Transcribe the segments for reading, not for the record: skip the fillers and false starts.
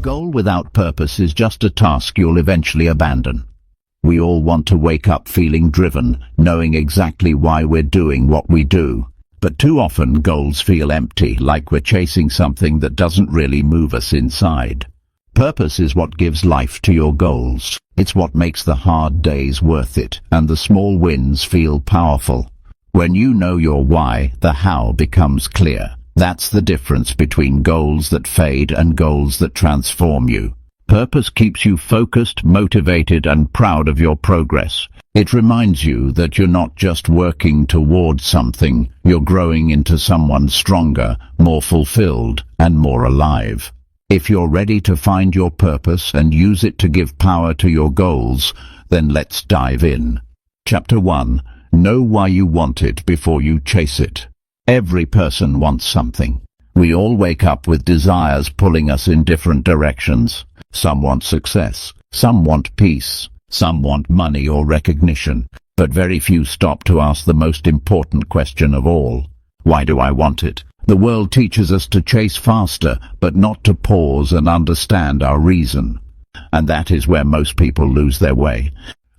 goal without purpose is just a task you'll eventually abandon. We all want to wake up feeling driven, knowing exactly why we're doing what we do. But too often goals feel empty, like we're chasing something that doesn't really move us inside. Purpose is what gives life to your goals. It's what makes the hard days worth it, and the small wins feel powerful. When you know your why, the how becomes clear. That's the difference between goals that fade and goals that transform you. Purpose keeps you focused, motivated, and proud of your progress. It reminds you that you're not just working towards something, you're growing into someone stronger, more fulfilled, and more alive. If you're ready to find your purpose and use it to give power to your goals, then let's dive in. Chapter 1. Know why you want it before you chase it. Every person wants something. We all wake up with desires pulling us in different directions. Some want success, some want peace, some want money or recognition, but very few stop to ask the most important question of all. Why do I want it? The world teaches us to chase faster, but not to pause and understand our reason. And that is where most people lose their way.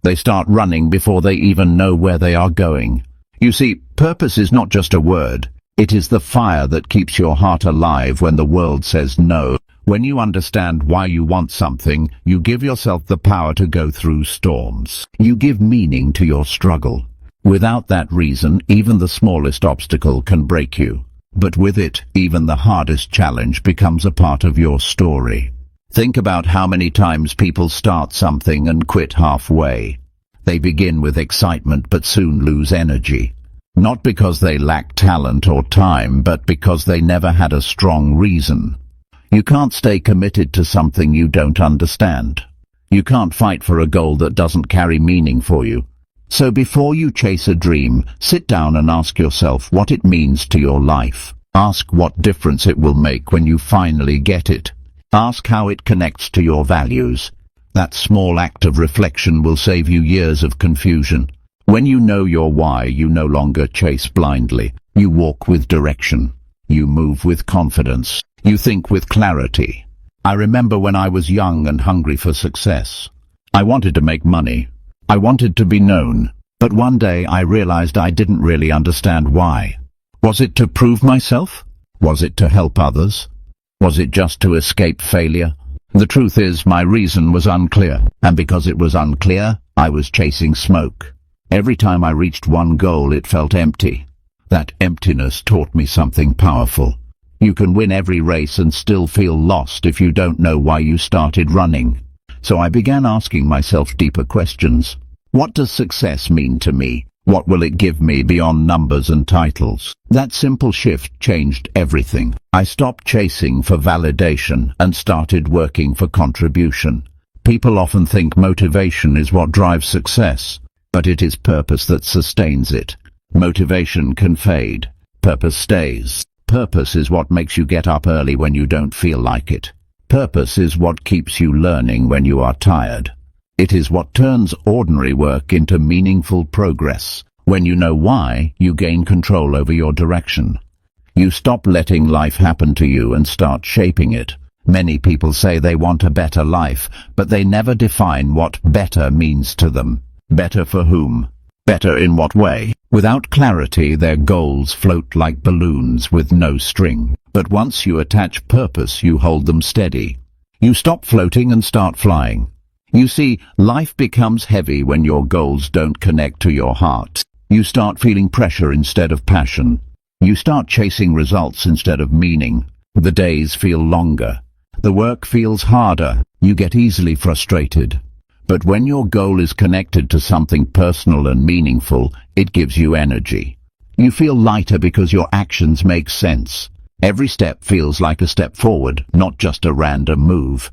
They start running before they even know where they are going. You see, purpose is not just a word. It is the fire that keeps your heart alive when the world says no. When you understand why you want something, you give yourself the power to go through storms. You give meaning to your struggle. Without that reason, even the smallest obstacle can break you. But with it, even the hardest challenge becomes a part of your story. Think about how many times people start something and quit halfway. They begin with excitement but soon lose energy. Not because they lack talent or time, but because they never had a strong reason. You can't stay committed to something you don't understand. You can't fight for a goal that doesn't carry meaning for you. So before you chase a dream, sit down and ask yourself what it means to your life. Ask what difference it will make when you finally get it. Ask how it connects to your values. That small act of reflection will save you years of confusion. When you know your why, you no longer chase blindly. You walk with direction. You move with confidence. You think with clarity. I remember when I was young and hungry for success. I wanted to make money. I wanted to be known. But one day I realized I didn't really understand why. Was it to prove myself? Was it to help others? Was it just to escape failure? The truth is, my reason was unclear. And because it was unclear, I was chasing smoke. Every time I reached one goal, it felt empty. That emptiness taught me something powerful. You can win every race and still feel lost if you don't know why you started running. So I began asking myself deeper questions. What does success mean to me? What will it give me beyond numbers and titles? That simple shift changed everything. I stopped chasing for validation and started working for contribution. People often think motivation is what drives success, but it is purpose that sustains it. Motivation can fade. Purpose stays. Purpose is what makes you get up early when you don't feel like it. Purpose is what keeps you learning when you are tired. It is what turns ordinary work into meaningful progress. When you know why, you gain control over your direction. You stop letting life happen to you and start shaping it. Many people say they want a better life, but they never define what better means to them. Better for whom? Better in what way? Without clarity, their goals float like balloons with no string. But once you attach purpose, you hold them steady. You stop floating and start flying. You see, life becomes heavy when your goals don't connect to your heart. You start feeling pressure instead of passion. You start chasing results instead of meaning. The days feel longer. The work feels harder. You get easily frustrated. But when your goal is connected to something personal and meaningful, it gives you energy. You feel lighter because your actions make sense. Every step feels like a step forward, not just a random move.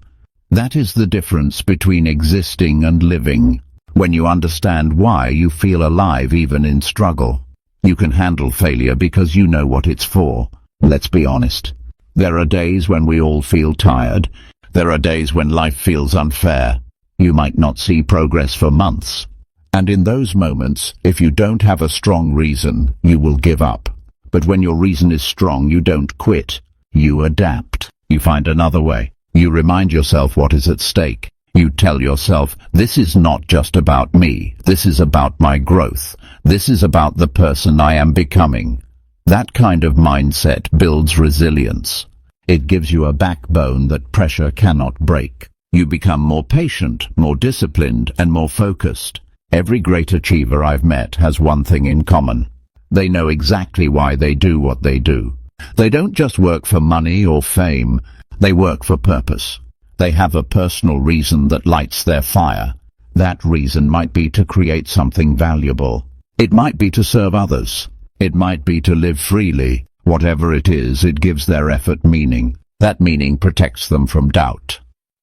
That is the difference between existing and living. When you understand why, you feel alive even in struggle. You can handle failure because you know what it's for. Let's be honest. There are days when we all feel tired. There are days when life feels unfair. You might not see progress for months. And in those moments, if you don't have a strong reason, you will give up. But when your reason is strong, you don't quit. You adapt. You find another way. You remind yourself what is at stake. You tell yourself, this is not just about me, this is about my growth. This is about the person I am becoming. That kind of mindset builds resilience. It gives you a backbone that pressure cannot break. You become more patient, more disciplined, and more focused. Every great achiever I've met has one thing in common. They know exactly why they do what they do. They don't just work for money or fame, they work for purpose. They have a personal reason that lights their fire. That reason might be to create something valuable. It might be to serve others. It might be to live freely. Whatever it is, it gives their effort meaning. That meaning protects them from doubt.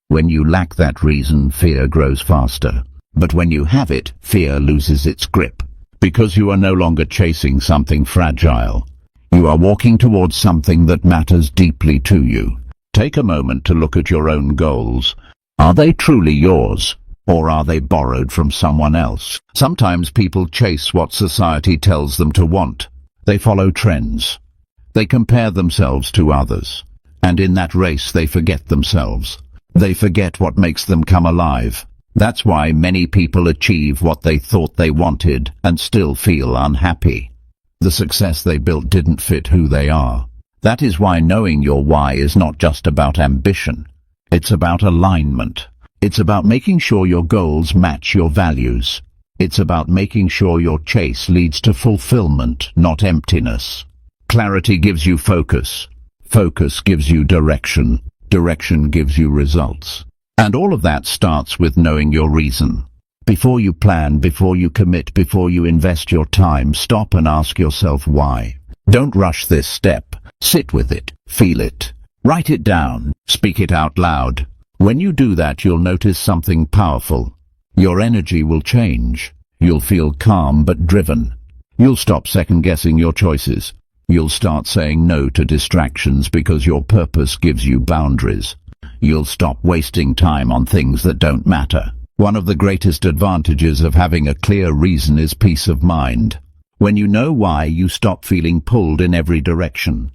When you lack that reason, fear grows faster. But when you have it, fear loses its grip. Because you are no longer chasing something fragile. You are walking towards something that matters deeply to you. Take a moment to look at your own goals. Are they truly yours? Or are they borrowed from someone else? Sometimes people chase what society tells them to want. They follow trends. They compare themselves to others. And in that race they forget themselves. They forget what makes them come alive. That's why many people achieve what they thought they wanted and still feel unhappy. The success they built didn't fit who they are. That is why knowing your why is not just about ambition. It's about alignment. It's about making sure your goals match your values. It's about making sure your chase leads to fulfillment, not emptiness. Clarity gives you focus. Focus gives you direction. Direction gives you results. And all of that starts with knowing your reason. Before you plan, before you commit, before you invest your time, stop and ask yourself why. Don't rush this step. Sit with it. Feel it. Write it down. Speak it out loud. When you do that, you'll notice something powerful. Your energy will change. You'll feel calm but driven. You'll stop second-guessing your choices. You'll start saying no to distractions because your purpose gives you boundaries. You'll stop wasting time on things that don't matter. One of the greatest advantages of having a clear reason is peace of mind. When you know why, you stop feeling pulled in every direction.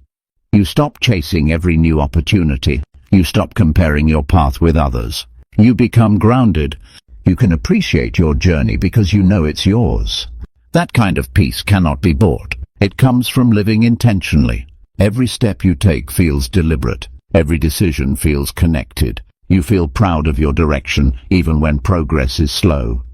You stop chasing every new opportunity. You stop comparing your path with others. You become grounded. You can appreciate your journey because you know it's yours. That kind of peace cannot be bought. It comes from living intentionally. Every step you take feels deliberate. Every decision feels connected. You feel proud of your direction, even when progress is slow.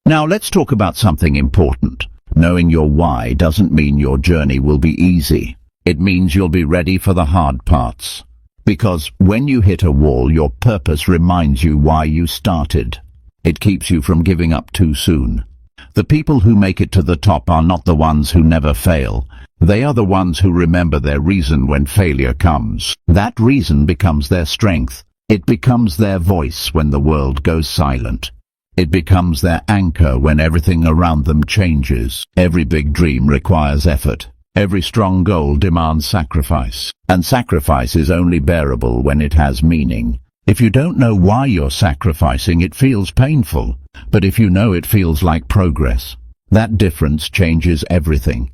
Now let's talk about something important. Knowing your why doesn't mean your journey will be easy. It means you'll be ready for the hard parts. Because when you hit a wall, your purpose reminds you why you started. It keeps you from giving up too soon. The people who make it to the top are not the ones who never fail. They are the ones who remember their reason when failure comes. That reason becomes their strength. It becomes their voice when the world goes silent. It becomes their anchor when everything around them changes. Every big dream requires effort. Every strong goal demands sacrifice. And sacrifice is only bearable when it has meaning. If you don't know why you're sacrificing, it feels painful. But if you know, it feels like progress. That difference changes everything.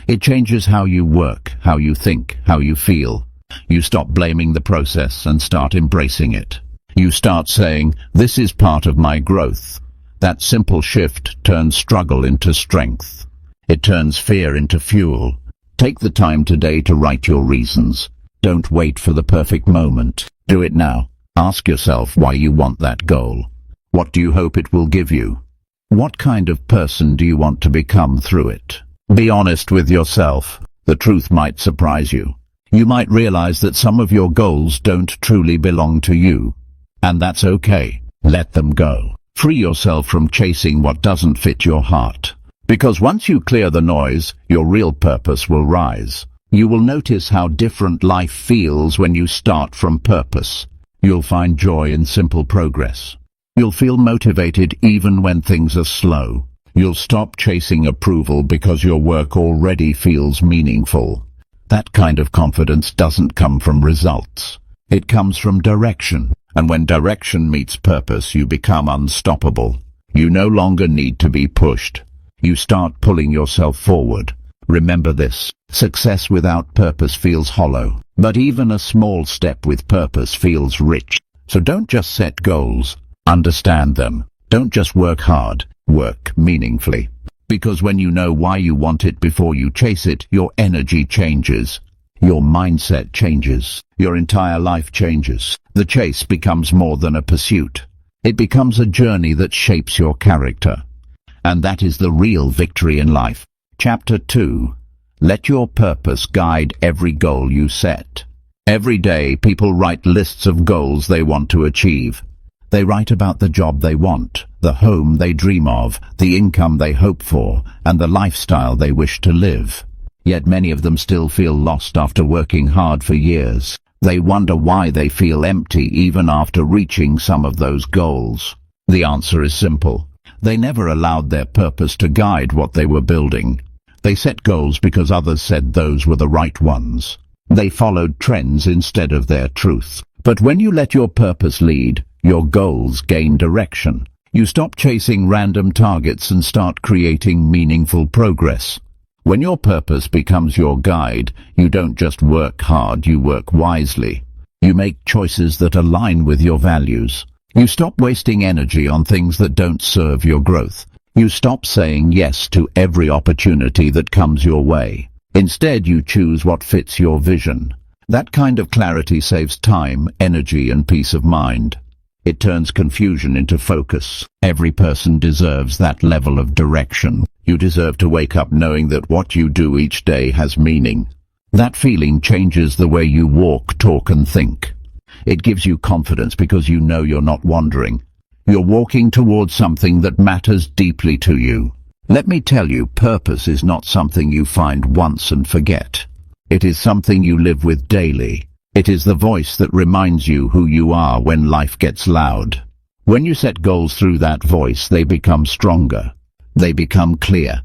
It changes how you work, how you think, how you feel. You stop blaming the process and start embracing it. You start saying, this is part of my growth. That simple shift turns struggle into strength. It turns fear into fuel. Take the time today to write your reasons. Don't wait for the perfect moment. Do it now. Ask yourself why you want that goal. What do you hope it will give you? What kind of person do you want to become through it? Be honest with yourself. The truth might surprise you. You might realize that some of your goals don't truly belong to you. And that's okay. Let them go. Free yourself from chasing what doesn't fit your heart. Because once you clear the noise, your real purpose will rise. You will notice how different life feels when you start from purpose. You'll find joy in simple progress. You'll feel motivated even when things are slow. You'll stop chasing approval because your work already feels meaningful. That kind of confidence doesn't come from results. It comes from direction. And when direction meets purpose, you become unstoppable. You no longer need to be pushed. You start pulling yourself forward. Remember this: success without purpose feels hollow. But even a small step with purpose feels rich. So don't just set goals, understand them. Don't just work hard, work meaningfully. Because when you know why you want it before you chase it, your energy changes. Your mindset changes. Your entire life changes. The chase becomes more than a pursuit. It becomes a journey that shapes your character. And that is the real victory in life. Chapter 2. Let your purpose guide every goal you set. Every day, people write lists of goals they want to achieve. They write about the job they want, the home they dream of, the income they hope for, and the lifestyle they wish to live. Yet many of them still feel lost after working hard for years. They wonder why they feel empty even after reaching some of those goals. The answer is simple. They never allowed their purpose to guide what they were building. They set goals because others said those were the right ones. They followed trends instead of their truth. But when you let your purpose lead, your goals gain direction. You stop chasing random targets and start creating meaningful progress. When your purpose becomes your guide, you don't just work hard, you work wisely. You make choices that align with your values. You stop wasting energy on things that don't serve your growth. You stop saying yes to every opportunity that comes your way. Instead, you choose what fits your vision. That kind of clarity saves time, energy, and peace of mind. It turns confusion into focus. Every person deserves that level of direction. You deserve to wake up knowing that what you do each day has meaning. That feeling changes the way you walk, talk, and think. It gives you confidence because you know you're not wandering. You're walking towards something that matters deeply to you. Let me tell you, purpose is not something you find once and forget. It is something you live with daily. It is the voice that reminds you who you are when life gets loud. When you set goals through that voice, they become stronger. They become clear.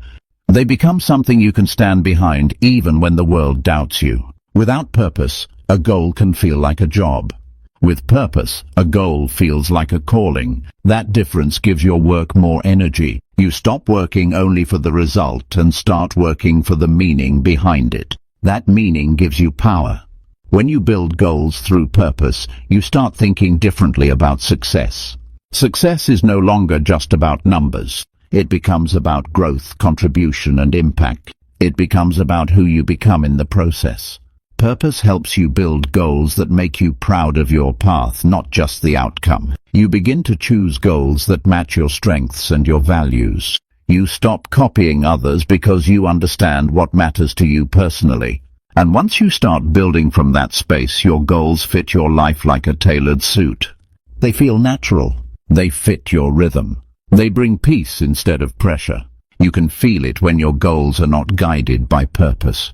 They become something you can stand behind even when the world doubts you. Without purpose, a goal can feel like a job. With purpose, a goal feels like a calling. That difference gives your work more energy. You stop working only for the result and start working for the meaning behind it. That meaning gives you power. When you build goals through purpose, you start thinking differently about success. Success is no longer just about numbers. It becomes about growth, contribution, and impact. It becomes about who you become in the process. Purpose helps you build goals that make you proud of your path, not just the outcome. You begin to choose goals that match your strengths and your values. You stop copying others because you understand what matters to you personally. And once you start building from that space, your goals fit your life like a tailored suit. They feel natural. They fit your rhythm. They bring peace instead of pressure. You can feel it when your goals are not guided by purpose.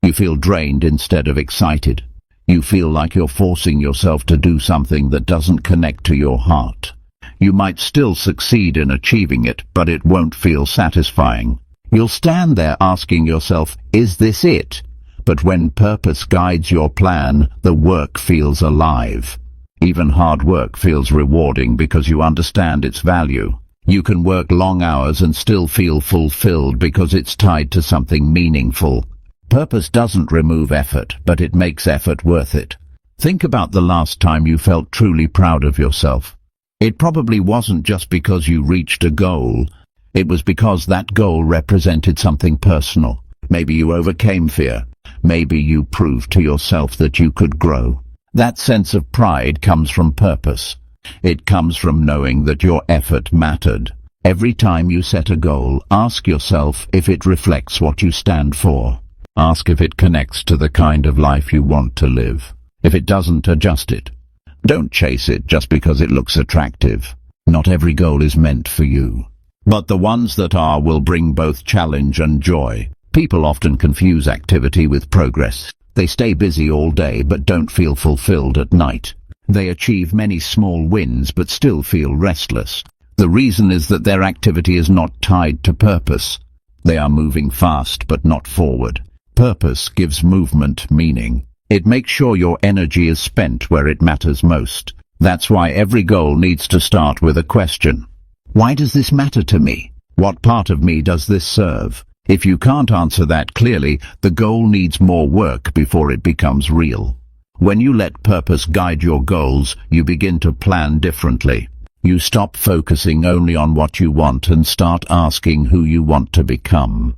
You feel drained instead of excited. You feel like you're forcing yourself to do something that doesn't connect to your heart. You might still succeed in achieving it, but it won't feel satisfying. You'll stand there asking yourself, is this it? But when purpose guides your plan, the work feels alive. Even hard work feels rewarding because you understand its value. You can work long hours and still feel fulfilled because it's tied to something meaningful. Purpose doesn't remove effort, but it makes effort worth it. Think about the last time you felt truly proud of yourself. It probably wasn't just because you reached a goal. It was because that goal represented something personal. Maybe you overcame fear. Maybe you proved to yourself that you could grow. That sense of pride comes from purpose. It comes from knowing that your effort mattered. Every time you set a goal, ask yourself if it reflects what you stand for. Ask if it connects to the kind of life you want to live. If it doesn't, adjust it. Don't chase it just because it looks attractive. Not every goal is meant for you. But the ones that are will bring both challenge and joy. People often confuse activity with progress. They stay busy all day but don't feel fulfilled at night. They achieve many small wins but still feel restless. The reason is that their activity is not tied to purpose. They are moving fast but not forward. Purpose gives movement meaning. It makes sure your energy is spent where it matters most. That's why every goal needs to start with a question. Why does this matter to me? What part of me does this serve? If you can't answer that clearly, the goal needs more work before it becomes real. When you let purpose guide your goals, you begin to plan differently. You stop focusing only on what you want and start asking who you want to become.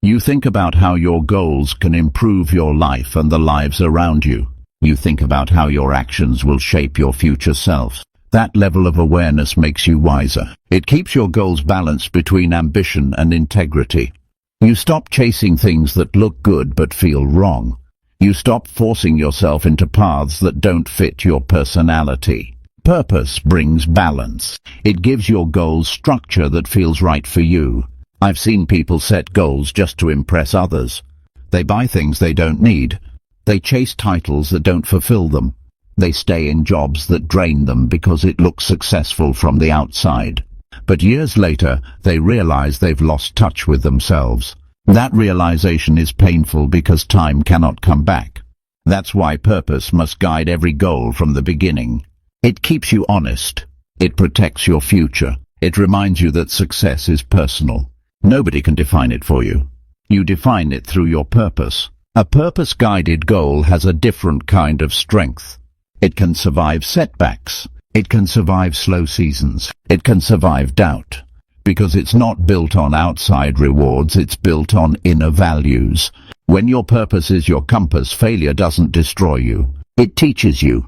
You think about how your goals can improve your life and the lives around you. You think about how your actions will shape your future self. That level of awareness makes you wiser. It keeps your goals balanced between ambition and integrity. You stop chasing things that look good but feel wrong. You stop forcing yourself into paths that don't fit your personality. Purpose brings balance. It gives your goals structure that feels right for you. I've seen people set goals just to impress others. They buy things they don't need. They chase titles that don't fulfill them. They stay in jobs that drain them because it looks successful from the outside. But years later, they realize they've lost touch with themselves. That realization is painful because time cannot come back. That's why purpose must guide every goal from the beginning. It keeps you honest. It protects your future. It reminds you that success is personal. Nobody can define it for you. You define it through your purpose. A purpose-guided goal has a different kind of strength. It can survive setbacks. It can survive slow seasons. It can survive doubt. Because it's not built on outside rewards, it's built on inner values. When your purpose is your compass, failure doesn't destroy you. It teaches you.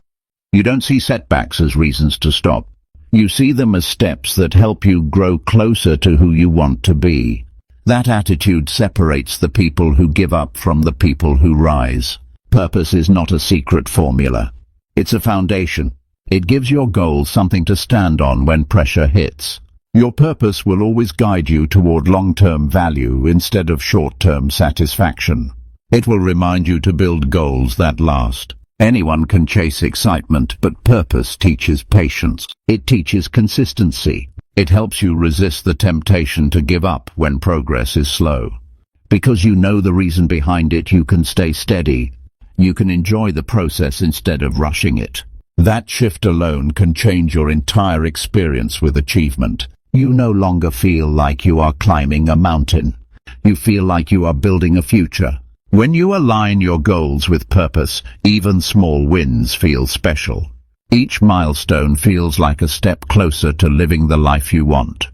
You don't see setbacks as reasons to stop. You see them as steps that help you grow closer to who you want to be. That attitude separates the people who give up from the people who rise. Purpose is not a secret formula. It's a foundation. It gives your goals something to stand on when pressure hits. Your purpose will always guide you toward long-term value instead of short-term satisfaction. It will remind you to build goals that last. Anyone can chase excitement, but purpose teaches patience. It teaches consistency. It helps you resist the temptation to give up when progress is slow. Because you know the reason behind it, you can stay steady. You can enjoy the process instead of rushing it. That shift alone can change your entire experience with achievement. You no longer feel like you are climbing a mountain. You feel like you are building a future. When you align your goals with purpose, even small wins feel special. Each milestone feels like a step closer to living the life you want.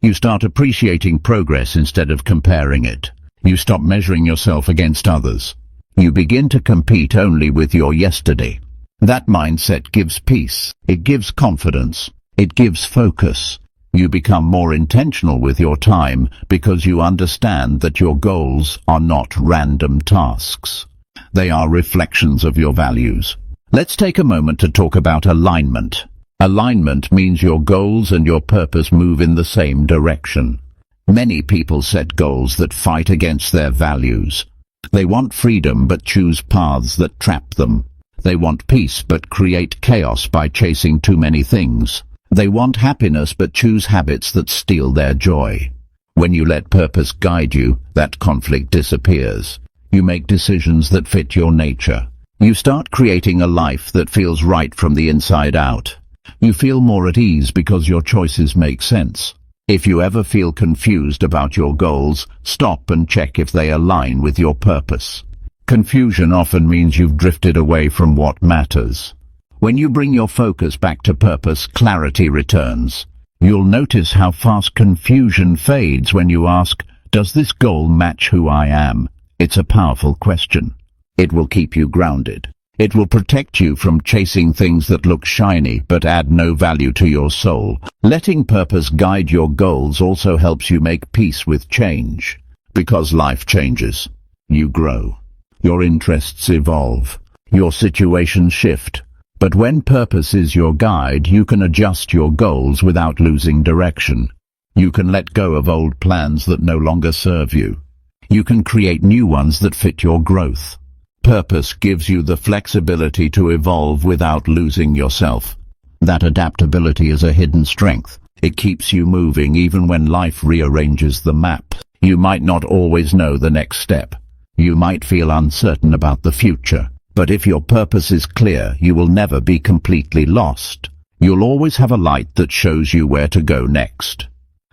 You start appreciating progress instead of comparing it. You stop measuring yourself against others. You begin to compete only with your yesterday. That mindset gives peace. It gives confidence. It gives focus. You become more intentional with your time because you understand that your goals are not random tasks. They are reflections of your values. Let's take a moment to talk about alignment. Alignment means your goals and your purpose move in the same direction. Many people set goals that fight against their values. They want freedom but choose paths that trap them. They want peace but create chaos by chasing too many things. They want happiness but choose habits that steal their joy. When you let purpose guide you, that conflict disappears. You make decisions that fit your nature. You start creating a life that feels right from the inside out. You feel more at ease because your choices make sense. If you ever feel confused about your goals, stop and check if they align with your purpose. Confusion often means you've drifted away from what matters. When you bring your focus back to purpose, clarity returns. You'll notice how fast confusion fades when you ask, does this goal match who I am? It's a powerful question. It will keep you grounded. It will protect you from chasing things that look shiny but add no value to your soul. Letting purpose guide your goals also helps you make peace with change. Because life changes. You grow. Your interests evolve. Your situations shift. But when purpose is your guide, you can adjust your goals without losing direction. You can let go of old plans that no longer serve you. You can create new ones that fit your growth. Purpose gives you the flexibility to evolve without losing yourself. That adaptability is a hidden strength. It keeps you moving even when life rearranges the map. You might not always know the next step. You might feel uncertain about the future. But if your purpose is clear, you will never be completely lost. You'll always have a light that shows you where to go next.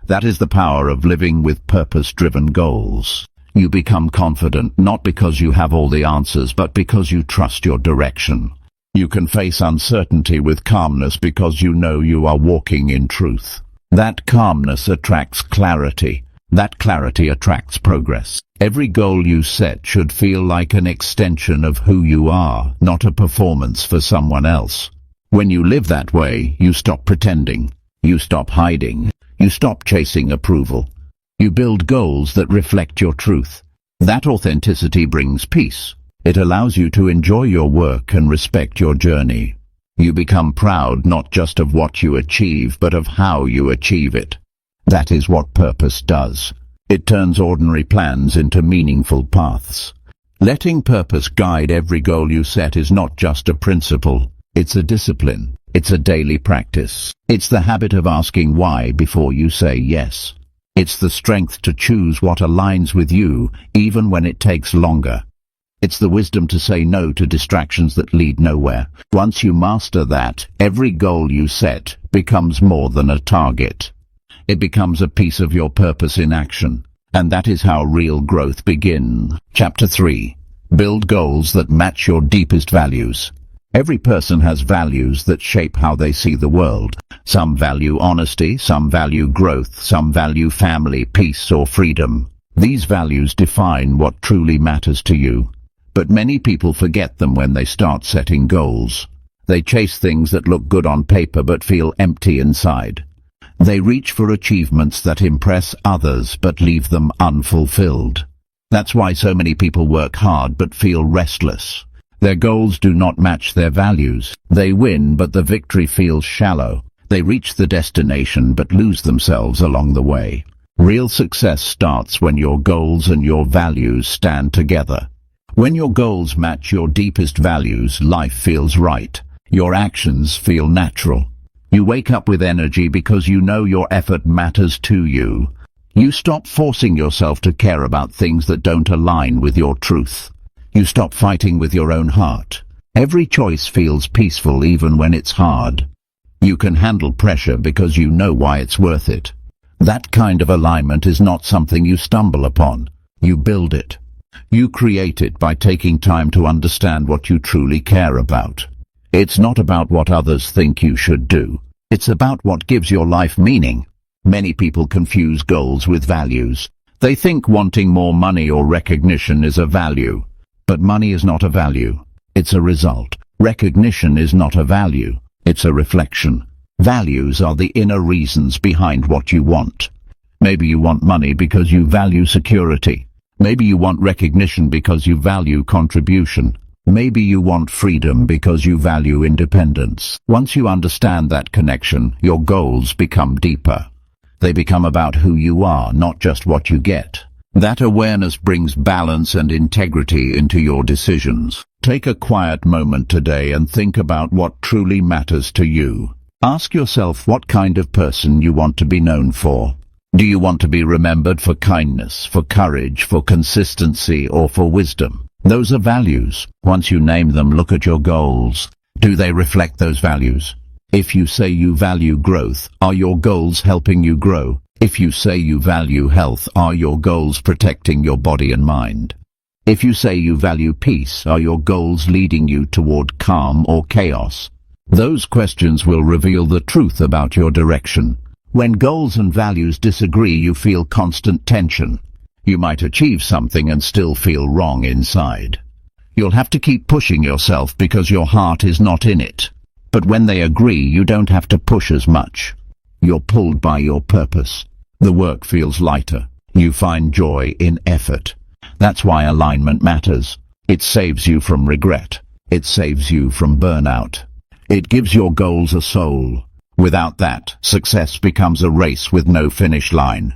That is the power of living with purpose-driven goals. You become confident not because you have all the answers but because you trust your direction. You can face uncertainty with calmness because you know you are walking in truth. That calmness attracts clarity. That clarity attracts progress. Every goal you set should feel like an extension of who you are, not a performance for someone else. When you live that way, you stop pretending. You stop hiding. You stop chasing approval. You build goals that reflect your truth. That authenticity brings peace. It allows you to enjoy your work and respect your journey. You become proud not just of what you achieve, but of how you achieve it. That is what purpose does. It turns ordinary plans into meaningful paths. Letting purpose guide every goal you set is not just a principle. It's a discipline. It's a daily practice. It's the habit of asking why before you say yes. It's the strength to choose what aligns with you, even when it takes longer. It's the wisdom to say no to distractions that lead nowhere. Once you master that, every goal you set becomes more than a target. It becomes a piece of your purpose in action. And that is how real growth begins. Chapter 3. Build goals that match your deepest values. Every person has values that shape how they see the world. Some value honesty, some value growth, some value family, peace, or freedom. These values define what truly matters to you. But many people forget them when they start setting goals. They chase things that look good on paper but feel empty inside. They reach for achievements that impress others but leave them unfulfilled. That's why so many people work hard but feel restless. Their goals do not match their values. They win, but the victory feels shallow. They reach the destination but lose themselves along the way. Real success starts when your goals and your values stand together. When your goals match your deepest values, life feels right. Your actions feel natural. You wake up with energy because you know your effort matters to you. You stop forcing yourself to care about things that don't align with your truth. You stop fighting with your own heart. Every choice feels peaceful even when it's hard. You can handle pressure because you know why it's worth it. That kind of alignment is not something you stumble upon. You build it. You create it by taking time to understand what you truly care about. It's not about what others think you should do. It's about what gives your life meaning. Many people confuse goals with values. They think wanting more money or recognition is a value. But money is not a value. It's a result. Recognition is not a value. It's a reflection. Values are the inner reasons behind what you want. Maybe you want money because you value security. Maybe you want recognition because you value contribution. Maybe you want freedom because you value independence. Once you understand that connection, your goals become deeper. They become about who you are, not just what you get. That awareness brings balance and integrity into your decisions. Take a quiet moment today and think about what truly matters to you. Ask yourself what kind of person you want to be known for. Do you want to be remembered for kindness, for courage, for consistency, or for wisdom? Those are values. Once you name them, look at your goals. Do they reflect those values? If you say you value growth, are your goals helping you grow? If you say you value health, are your goals protecting your body and mind? If you say you value peace, are your goals leading you toward calm or chaos? Those questions will reveal the truth about your direction. When goals and values disagree, you feel constant tension. You might achieve something and still feel wrong inside. You'll have to keep pushing yourself because your heart is not in it. But when they agree, you don't have to push as much. You're pulled by your purpose. The work feels lighter. You find joy in effort. That's why alignment matters. It saves you from regret. It saves you from burnout. It gives your goals a soul. Without that, success becomes a race with no finish line.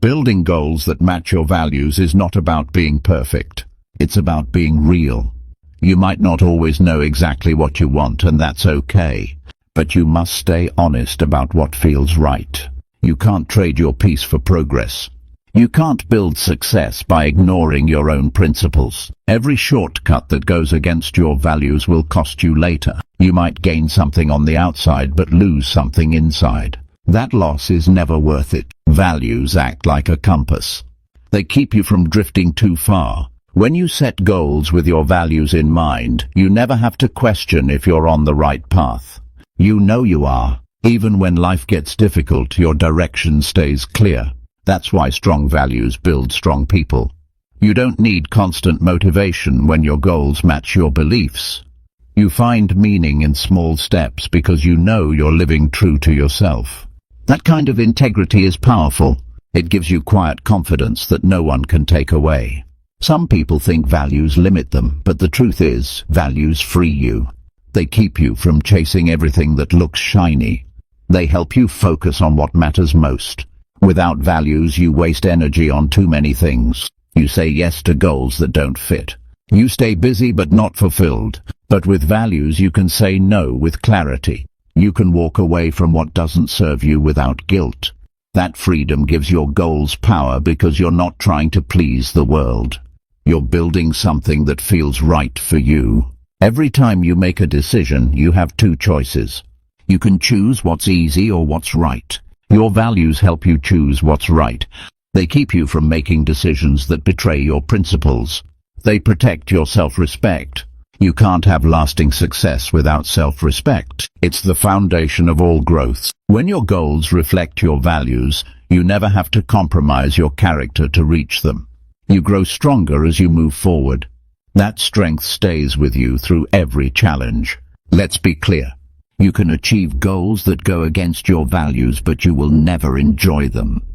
Building goals that match your values is not about being perfect. It's about being real. You might not always know exactly what you want, and that's okay. But you must stay honest about what feels right. You can't trade your peace for progress. You can't build success by ignoring your own principles. Every shortcut that goes against your values will cost you later. You might gain something on the outside but lose something inside. That loss is never worth it. Values act like a compass. They keep you from drifting too far. When you set goals with your values in mind, you never have to question if you're on the right path. You know you are. Even when life gets difficult, your direction stays clear. That's why strong values build strong people. You don't need constant motivation when your goals match your beliefs. You find meaning in small steps because you know you're living true to yourself. That kind of integrity is powerful. It gives you quiet confidence that no one can take away. Some people think values limit them, but the truth is, values free you. They keep you from chasing everything that looks shiny. They help you focus on what matters most. Without values, you waste energy on too many things. You say yes to goals that don't fit. You stay busy but not fulfilled. But with values, you can say no with clarity. You can walk away from what doesn't serve you without guilt. That freedom gives your goals power because you're not trying to please the world. You're building something that feels right for you. Every time you make a decision, you have two choices. You can choose what's easy or what's right. Your values help you choose what's right. They keep you from making decisions that betray your principles. They protect your self-respect. You can't have lasting success without self-respect. It's the foundation of all growth. When your goals reflect your values, you never have to compromise your character to reach them. You grow stronger as you move forward. That strength stays with you through every challenge. Let's be clear. You can achieve goals that go against your values, but you will never enjoy them.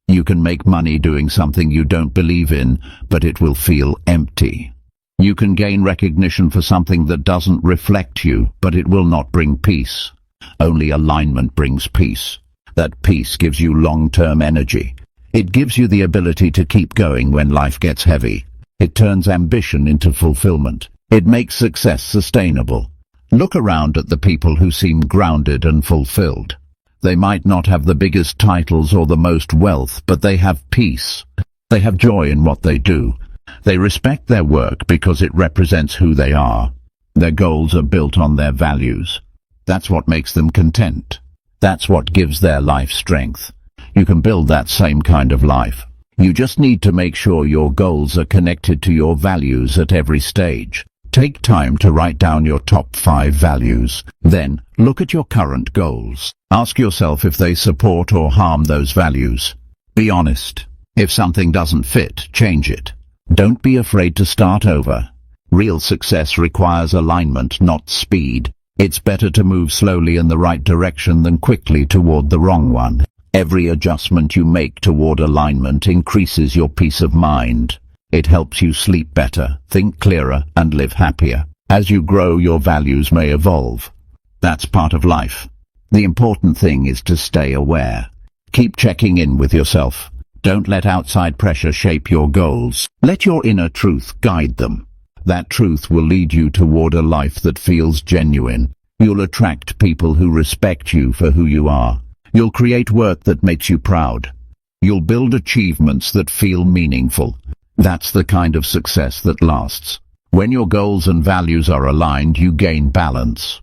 You can make money doing something you don't believe in, but it will feel empty. You can gain recognition for something that doesn't reflect you, but it will not bring peace. Only alignment brings peace. That peace gives you long-term energy. It gives you the ability to keep going when life gets heavy. It turns ambition into fulfillment. It makes success sustainable. Look around at the people who seem grounded and fulfilled. They might not have the biggest titles or the most wealth, but they have peace. They have joy in what they do. They respect their work because it represents who they are. Their goals are built on their values. That's what makes them content. That's what gives their life strength. You can build that same kind of life. You just need to make sure your goals are connected to your values at every stage. Take time to write down your top 5 values. Then, look at your current goals. Ask yourself if they support or harm those values. Be honest. If something doesn't fit, change it. Don't be afraid to start over. Real success requires alignment, not speed. It's better to move slowly in the right direction than quickly toward the wrong one. Every adjustment you make toward alignment increases your peace of mind. It helps you sleep better, think clearer, and live happier. As you grow, your values may evolve. That's part of life. The important thing is to stay aware. Keep checking in with yourself. Don't let outside pressure shape your goals. Let your inner truth guide them. That truth will lead you toward a life that feels genuine. You'll attract people who respect you for who you are. You'll create work that makes you proud. You'll build achievements that feel meaningful. That's the kind of success that lasts. When your goals and values are aligned, you gain balance.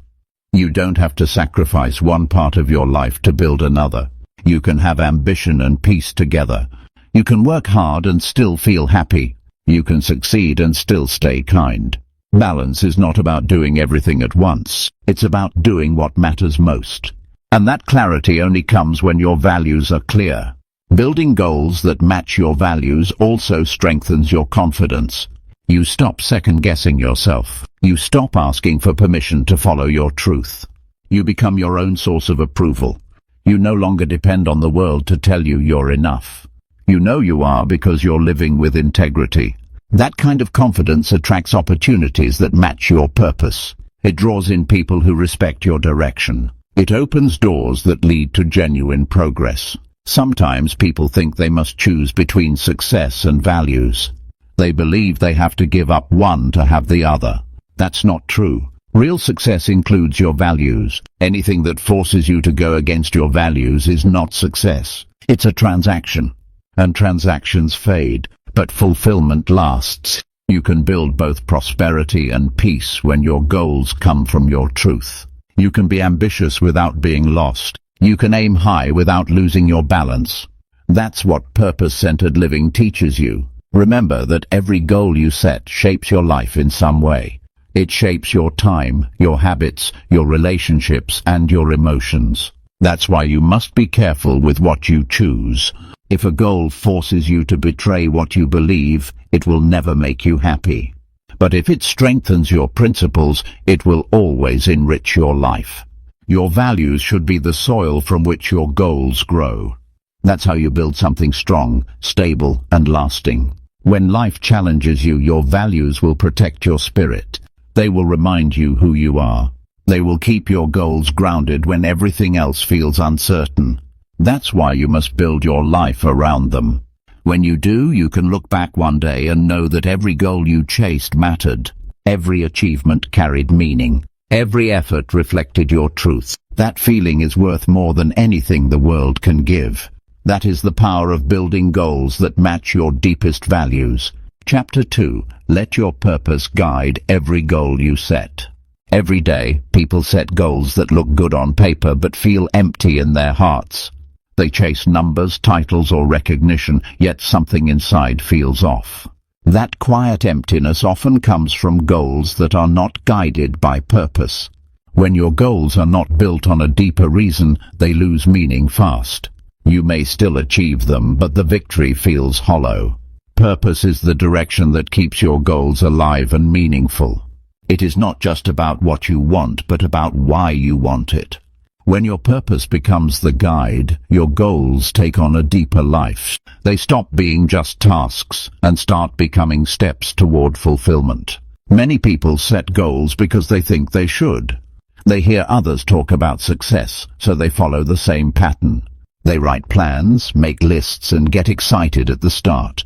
You don't have to sacrifice one part of your life to build another. You can have ambition and peace together. You can work hard and still feel happy. You can succeed and still stay kind. Balance is not about doing everything at once. It's about doing what matters most. And that clarity only comes when your values are clear. Building goals that match your values also strengthens your confidence. You stop second-guessing yourself. You stop asking for permission to follow your truth. You become your own source of approval. You no longer depend on the world to tell you you're enough. You know you are because you're living with integrity. That kind of confidence attracts opportunities that match your purpose. It draws in people who respect your direction. It opens doors that lead to genuine progress. Sometimes people think they must choose between success and values. They believe they have to give up one to have the other. That's not true. Real success includes your values. Anything that forces you to go against your values is not success. It's a transaction. And transactions fade, but fulfillment lasts. You can build both prosperity and peace when your goals come from your truth. You can be ambitious without being lost. You can aim high without losing your balance. That's what purpose-centered living teaches you. Remember that every goal you set shapes your life in some way. It shapes your time, your habits, your relationships, and your emotions. That's why you must be careful with what you choose. If a goal forces you to betray what you believe, it will never make you happy. But if it strengthens your principles, it will always enrich your life. Your values should be the soil from which your goals grow. That's how you build something strong, stable, and lasting. When life challenges you, your values will protect your spirit. They will remind you who you are. They will keep your goals grounded when everything else feels uncertain. That's why you must build your life around them. When you do, you can look back one day and know that every goal you chased mattered. Every achievement carried meaning. Every effort reflected your truth. That feeling is worth more than anything the world can give. That is the power of building goals that match your deepest values. Chapter 2. Let your purpose guide every goal you set. Every day, people set goals that look good on paper but feel empty in their hearts. They chase numbers, titles, or recognition, yet something inside feels off. That quiet emptiness often comes from goals that are not guided by purpose. When your goals are not built on a deeper reason, they lose meaning fast. You may still achieve them, but the victory feels hollow. Purpose is the direction that keeps your goals alive and meaningful. It is not just about what you want, but about why you want it. When your purpose becomes the guide, your goals take on a deeper life. They stop being just tasks and start becoming steps toward fulfillment. Many people set goals because they think they should. They hear others talk about success, so they follow the same pattern. They write plans, make lists, and get excited at the start.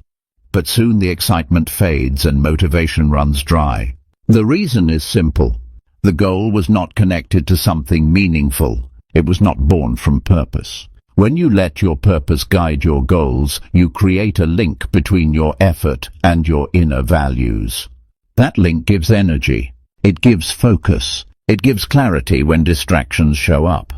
But soon the excitement fades and motivation runs dry. The reason is simple. The goal was not connected to something meaningful. It was not born from purpose. When you let your purpose guide your goals, you create a link between your effort and your inner values. That link gives energy. It gives focus. It gives clarity when distractions show up.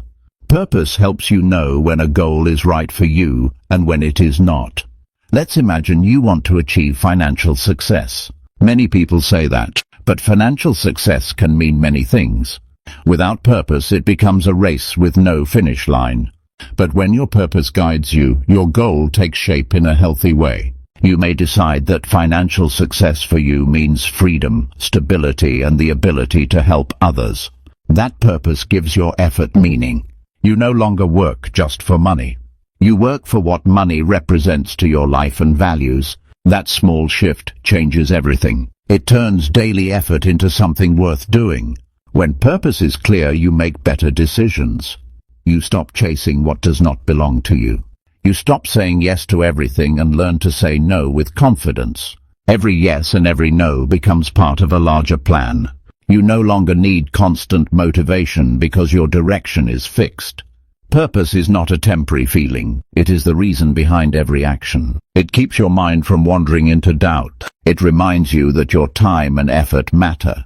Purpose helps you know when a goal is right for you and when it is not. Let's imagine you want to achieve financial success. Many people say that, but financial success can mean many things. Without purpose, it becomes a race with no finish line. But when your purpose guides you, your goal takes shape in a healthy way. You may decide that financial success for you means freedom, stability, and the ability to help others. That purpose gives your effort meaning. You no longer work just for money. You work for what money represents to your life and values. That small shift changes everything. It turns daily effort into something worth doing. When purpose is clear, you make better decisions. You stop chasing what does not belong to you. You stop saying yes to everything and learn to say no with confidence. Every yes and every no becomes part of a larger plan. You no longer need constant motivation because your direction is fixed. Purpose is not a temporary feeling. It is the reason behind every action. It keeps your mind from wandering into doubt. It reminds you that your time and effort matter.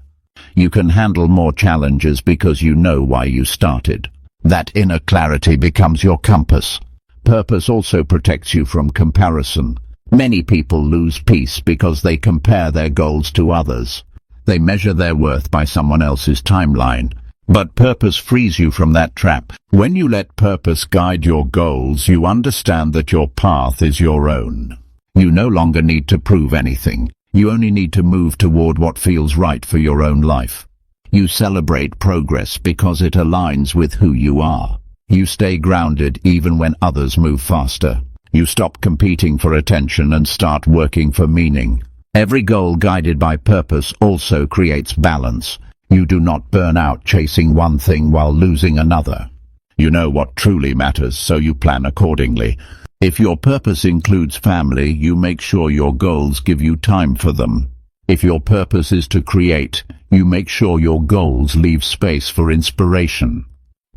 You can handle more challenges because you know why you started. That inner clarity becomes your compass. Purpose also protects you from comparison. Many people lose peace because they compare their goals to others. They measure their worth by someone else's timeline. But purpose frees you from that trap. When you let purpose guide your goals, you understand that your path is your own. You no longer need to prove anything. You only need to move toward what feels right for your own life. You celebrate progress because it aligns with who you are. You stay grounded even when others move faster. You stop competing for attention and start working for meaning. Every goal guided by purpose also creates balance. You do not burn out chasing one thing while losing another. You know what truly matters, so you plan accordingly. If your purpose includes family, you make sure your goals give you time for them. If your purpose is to create, you make sure your goals leave space for inspiration.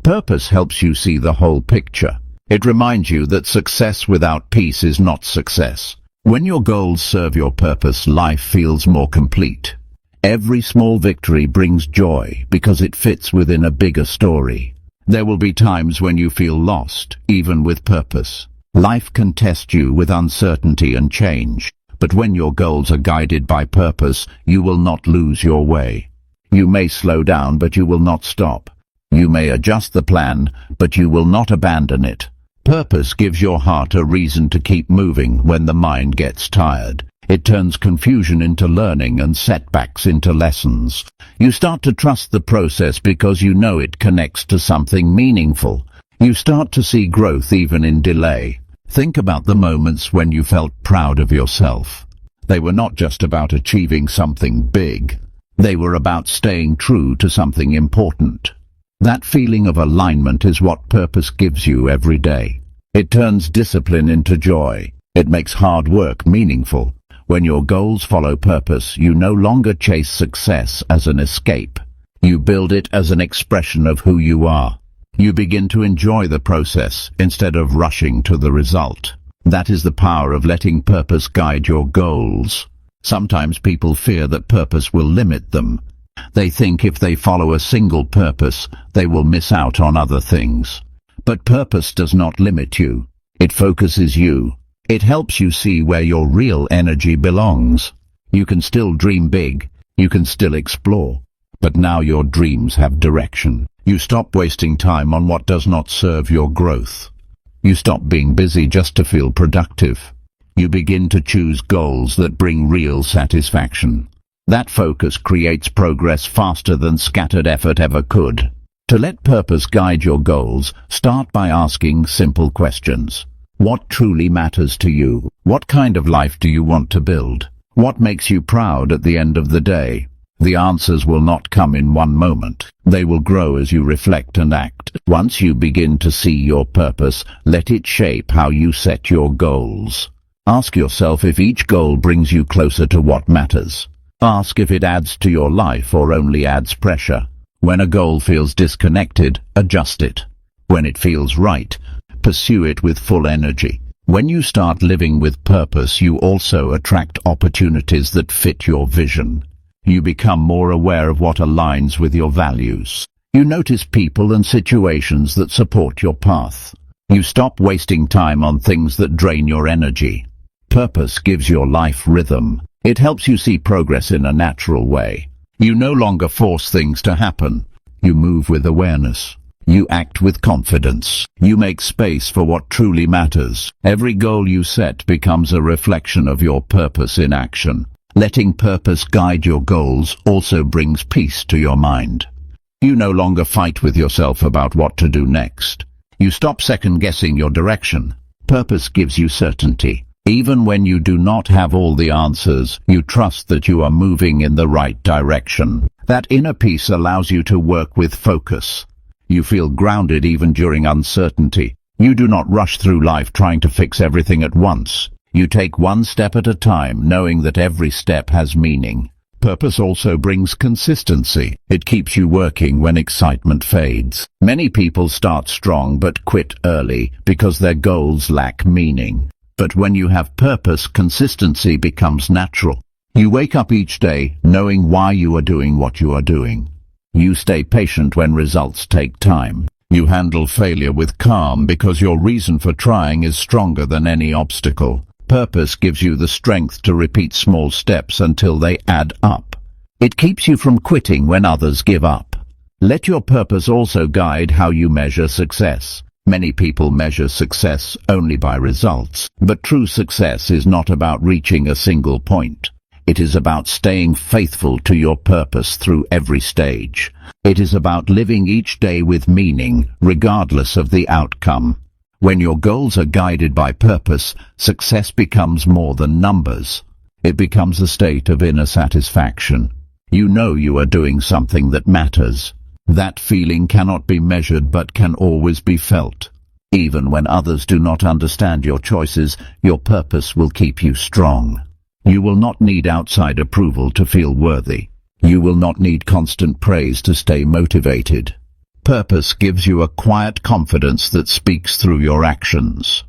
Purpose helps you see the whole picture. It reminds you that success without peace is not success. When your goals serve your purpose, life feels more complete. Every small victory brings joy because it fits within a bigger story. There will be times when you feel lost, even with purpose. Life can test you with uncertainty and change, but when your goals are guided by purpose, you will not lose your way. You may slow down, but you will not stop. You may adjust the plan, but you will not abandon it. Purpose gives your heart a reason to keep moving when the mind gets tired. It turns confusion into learning and setbacks into lessons. You start to trust the process because you know it connects to something meaningful. You start to see growth even in delay. Think about the moments when you felt proud of yourself. They were not just about achieving something big. They were about staying true to something important. That feeling of alignment is what purpose gives you every day. It turns discipline into joy. It makes hard work meaningful. When your goals follow purpose, you no longer chase success as an escape. You build it as an expression of who you are. You begin to enjoy the process instead of rushing to the result. That is the power of letting purpose guide your goals. Sometimes people fear that purpose will limit them. They think if they follow a single purpose, they will miss out on other things. But purpose does not limit you. It focuses you. It helps you see where your real energy belongs. You can still dream big. You can still explore. But now your dreams have direction. You stop wasting time on what does not serve your growth. You stop being busy just to feel productive. You begin to choose goals that bring real satisfaction. That focus creates progress faster than scattered effort ever could. To let purpose guide your goals, start by asking simple questions. What truly matters to you? What kind of life do you want to build? What makes you proud at the end of the day? The answers will not come in one moment. They will grow as you reflect and act. Once you begin to see your purpose, let it shape how you set your goals. Ask yourself if each goal brings you closer to what matters. Ask if it adds to your life or only adds pressure. When a goal feels disconnected, adjust it. When it feels right, pursue it with full energy. When you start living with purpose, you also attract opportunities that fit your vision. You become more aware of what aligns with your values. You notice people and situations that support your path. You stop wasting time on things that drain your energy. Purpose gives your life rhythm. It helps you see progress in a natural way. You no longer force things to happen. You move with awareness. You act with confidence. You make space for what truly matters. Every goal you set becomes a reflection of your purpose in action. Letting purpose guide your goals also brings peace to your mind. You no longer fight with yourself about what to do next. You stop second-guessing your direction. Purpose gives you certainty. Even when you do not have all the answers, you trust that you are moving in the right direction. That inner peace allows you to work with focus. You feel grounded even during uncertainty. You do not rush through life trying to fix everything at once. You take one step at a time, knowing that every step has meaning. Purpose also brings consistency. It keeps you working when excitement fades. Many people start strong but quit early because their goals lack meaning. But when you have purpose, consistency becomes natural. You wake up each day knowing why you are doing what you are doing. You stay patient when results take time. You handle failure with calm because your reason for trying is stronger than any obstacle. Purpose gives you the strength to repeat small steps until they add up. It keeps you from quitting when others give up. Let your purpose also guide how you measure success. Many people measure success only by results, but true success is not about reaching a single point. It is about staying faithful to your purpose through every stage. It is about living each day with meaning, regardless of the outcome. When your goals are guided by purpose, success becomes more than numbers. It becomes a state of inner satisfaction. You know you are doing something that matters. That feeling cannot be measured but can always be felt. Even when others do not understand your choices, your purpose will keep you strong. You will not need outside approval to feel worthy. You will not need constant praise to stay motivated. Purpose gives you a quiet confidence that speaks through your actions.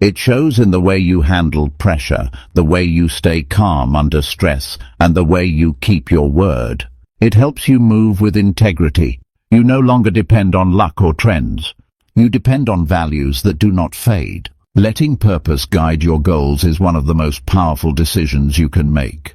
It shows in the way you handle pressure, the way you stay calm under stress, and the way you keep your word. It helps you move with integrity. You no longer depend on luck or trends. You depend on values that do not fade. Letting purpose guide your goals is one of the most powerful decisions you can make.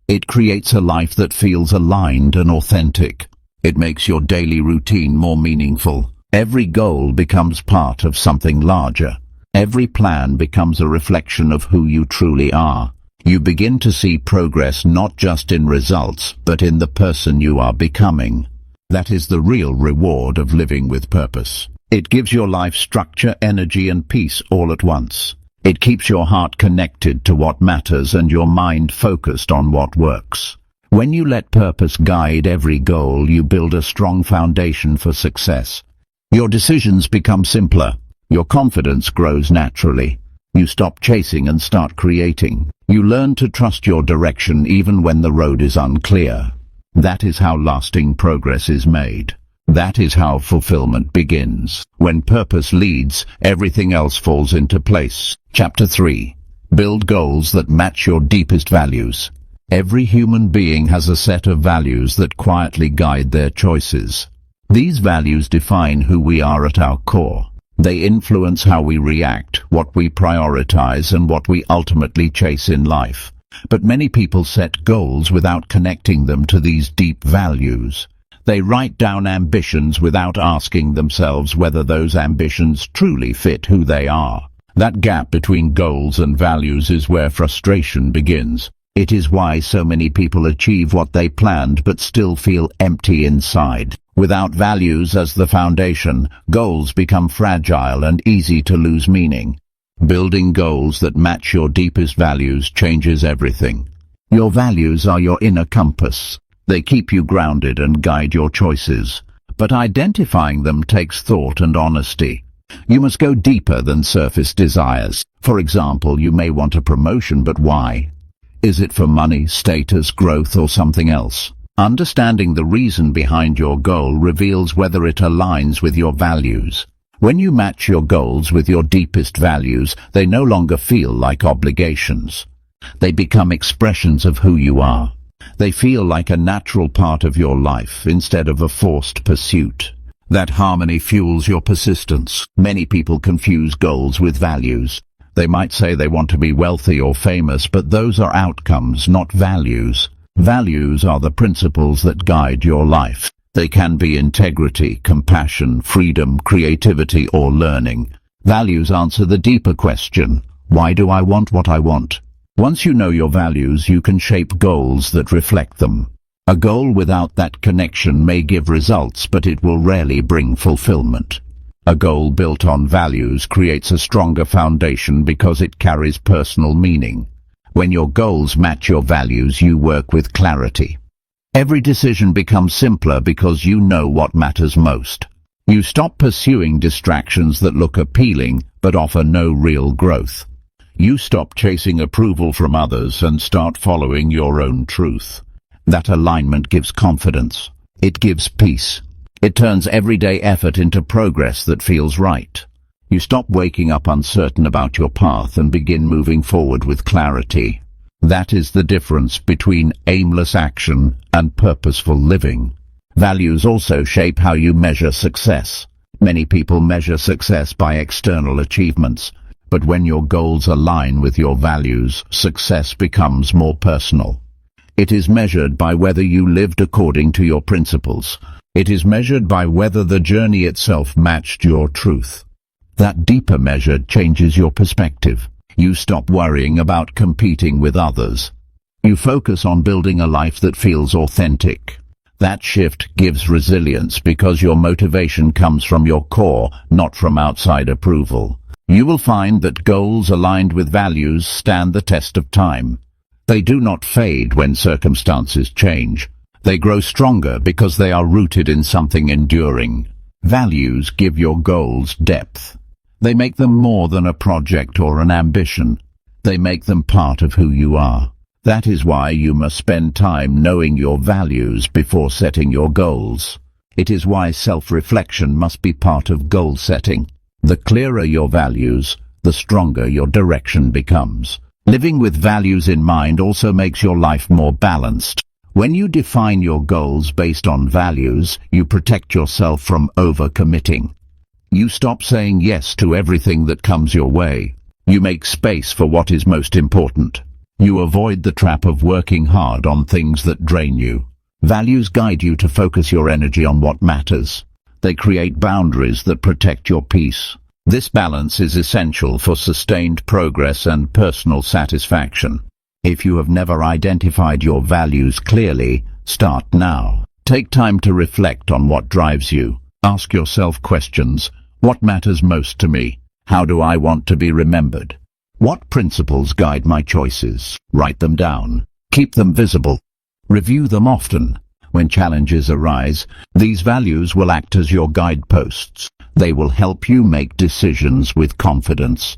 It creates a life that feels aligned and authentic. It makes your daily routine more meaningful. Every goal becomes part of something larger. Every plan becomes a reflection of who you truly are. You begin to see progress not just in results, but in the person you are becoming. That is the real reward of living with purpose. It gives your life structure, energy, and peace all at once. It keeps your heart connected to what matters and your mind focused on what works. When you let purpose guide every goal, you build a strong foundation for success. Your decisions become simpler. Your confidence grows naturally. You stop chasing and start creating. You learn to trust your direction even when the road is unclear. That is how lasting progress is made. That is how fulfillment begins. When purpose leads, everything else falls into place. Chapter 3. Build goals that match your deepest values. Every human being has a set of values that quietly guide their choices. These values define who we are at our core. They influence how we react, what we prioritize, and what we ultimately chase in life. But many people set goals without connecting them to these deep values. They write down ambitions without asking themselves whether those ambitions truly fit who they are. That gap between goals and values is where frustration begins. It is why so many people achieve what they planned but still feel empty inside. Without values as the foundation, goals become fragile and easy to lose meaning. Building goals that match your deepest values changes everything. Your values are your inner compass. They keep you grounded and guide your choices. But identifying them takes thought and honesty. You must go deeper than surface desires. For example, you may want a promotion, but why? Is it for money, status, growth, or something else? Understanding the reason behind your goal reveals whether it aligns with your values. When you match your goals with your deepest values, they no longer feel like obligations. They become expressions of who you are. They feel like a natural part of your life instead of a forced pursuit. That harmony fuels your persistence. Many people confuse goals with values. They might say they want to be wealthy or famous, but those are outcomes, not values. Values are the principles that guide your life. They can be integrity, compassion, freedom, creativity, or learning. Values answer the deeper question, why do I want what I want? Once you know your values, you can shape goals that reflect them. A goal without that connection may give results, but it will rarely bring fulfillment. A goal built on values creates a stronger foundation because it carries personal meaning. When your goals match your values, you work with clarity. Every decision becomes simpler because you know what matters most. You stop pursuing distractions that look appealing but offer no real growth. You stop chasing approval from others and start following your own truth. That alignment gives confidence. It gives peace. It turns everyday effort into progress that feels right. You stop waking up uncertain about your path and begin moving forward with clarity. That is the difference between aimless action and purposeful living. Values also shape how you measure success. Many people measure success by external achievements, but when your goals align with your values, success becomes more personal. It is measured by whether you lived according to your principles. It is measured by whether the journey itself matched your truth. That deeper measure changes your perspective. You stop worrying about competing with others. You focus on building a life that feels authentic. That shift gives resilience because your motivation comes from your core, not from outside approval. You will find that goals aligned with values stand the test of time. They do not fade when circumstances change. They grow stronger because they are rooted in something enduring. Values give your goals depth. They make them more than a project or an ambition. They make them part of who you are. That is why you must spend time knowing your values before setting your goals. It is why self-reflection must be part of goal setting. The clearer your values, the stronger your direction becomes. Living with values in mind also makes your life more balanced. When you define your goals based on values, you protect yourself from overcommitting. You stop saying yes to everything that comes your way. You make space for what is most important. You avoid the trap of working hard on things that drain you. Values guide you to focus your energy on what matters. They create boundaries that protect your peace. This balance is essential for sustained progress and personal satisfaction. If you have never identified your values clearly, start now. Take time to reflect on what drives you. Ask yourself questions. What matters most to me? How do I want to be remembered? What principles guide my choices? Write them down. Keep them visible. Review them often. When challenges arise, these values will act as your guideposts. They will help you make decisions with confidence.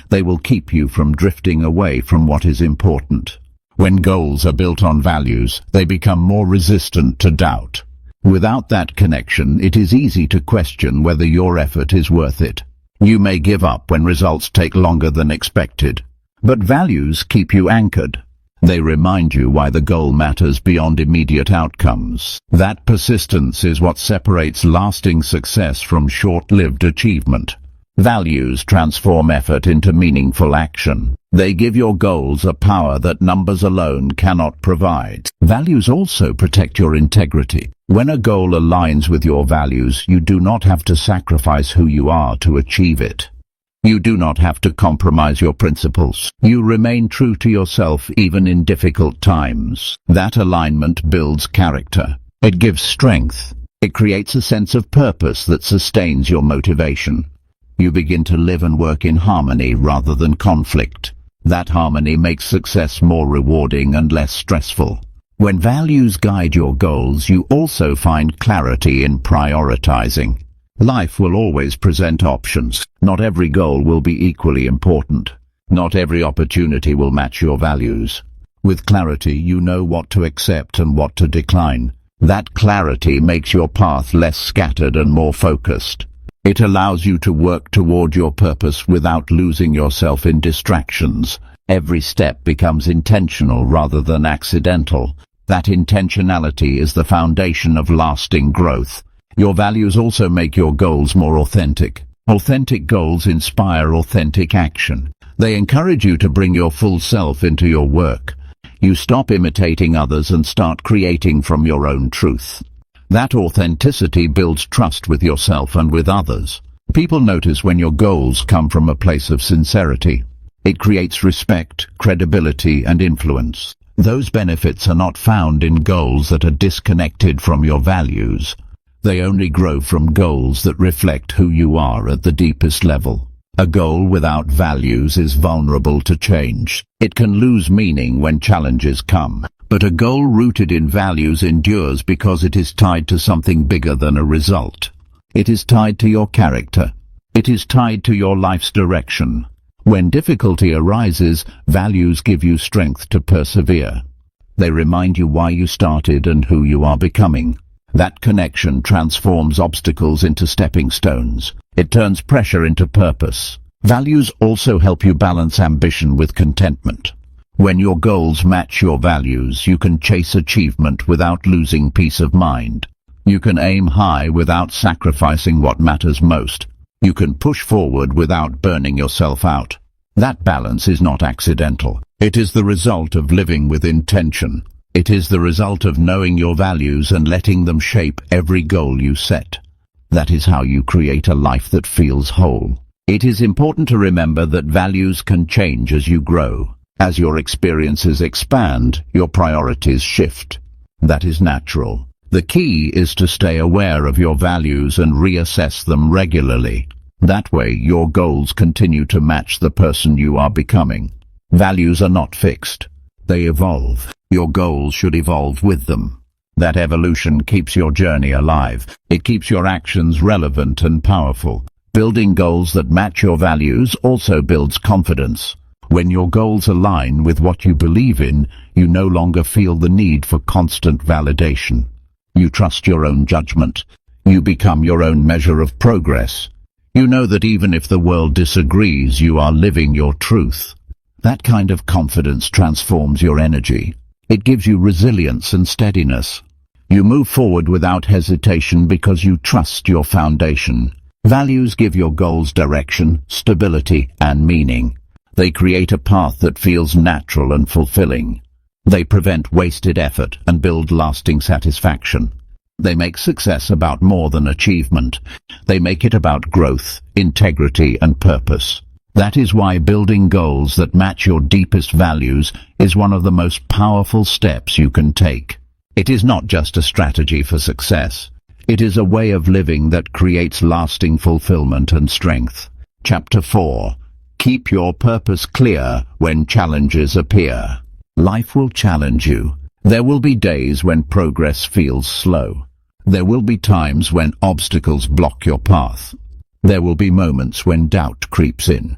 They will keep you from drifting away from what is important. When goals are built on values, they become more resistant to doubt. Without that connection, it is easy to question whether your effort is worth it. You may give up when results take longer than expected. But values keep you anchored. They remind you why the goal matters beyond immediate outcomes. That persistence is what separates lasting success from short-lived achievement. Values transform effort into meaningful action. They give your goals a power that numbers alone cannot provide. Values also protect your integrity. When a goal aligns with your values, you do not have to sacrifice who you are to achieve it. You do not have to compromise your principles. You remain true to yourself even in difficult times. That alignment builds character. It gives strength. It creates a sense of purpose that sustains your motivation. You begin to live and work in harmony rather than conflict. That harmony makes success more rewarding and less stressful. When values guide your goals, you also find clarity in prioritizing. Life will always present options. Not every goal will be equally important. Not every opportunity will match your values. With clarity, you know what to accept and what to decline. That clarity makes your path less scattered and more focused. It allows you to work toward your purpose without losing yourself in distractions. Every step becomes intentional rather than accidental. That intentionality is the foundation of lasting growth. Your values also make your goals more authentic. Authentic goals inspire authentic action. They encourage you to bring your full self into your work. You stop imitating others and start creating from your own truth. That authenticity builds trust with yourself and with others. People notice when your goals come from a place of sincerity. It creates respect, credibility, and influence. Those benefits are not found in goals that are disconnected from your values. They only grow from goals that reflect who you are at the deepest level. A goal without values is vulnerable to change. It can lose meaning when challenges come. But a goal rooted in values endures because it is tied to something bigger than a result. It is tied to your character. It is tied to your life's direction. When difficulty arises, values give you strength to persevere. They remind you why you started and who you are becoming. That connection transforms obstacles into stepping stones. It turns pressure into purpose. Values also help you balance ambition with contentment. When your goals match your values, you can chase achievement without losing peace of mind. You can aim high without sacrificing what matters most. You can push forward without burning yourself out. That balance is not accidental. It is the result of living with intention. It is the result of knowing your values and letting them shape every goal you set. That is how you create a life that feels whole. It is important to remember that values can change as you grow. As your experiences expand, your priorities shift. That is natural. The key is to stay aware of your values and reassess them regularly. That way, your goals continue to match the person you are becoming. Values are not fixed. They evolve. Your goals should evolve with them. That evolution keeps your journey alive. It keeps your actions relevant and powerful. Building goals that match your values also builds confidence. When your goals align with what you believe in, you no longer feel the need for constant validation. You trust your own judgment. You become your own measure of progress. You know that even if the world disagrees, you are living your truth. That kind of confidence transforms your energy. It gives you resilience and steadiness. You move forward without hesitation because you trust your foundation. Values give your goals direction, stability, and meaning. They create a path that feels natural and fulfilling. They prevent wasted effort and build lasting satisfaction. They make success about more than achievement. They make it about growth, integrity, and purpose. That is why building goals that match your deepest values is one of the most powerful steps you can take. It is not just a strategy for success. It is a way of living that creates lasting fulfillment and strength. Chapter 4. Keep your purpose clear when challenges appear. Life will challenge you. There will be days when progress feels slow. There will be times when obstacles block your path. There will be moments when doubt creeps in.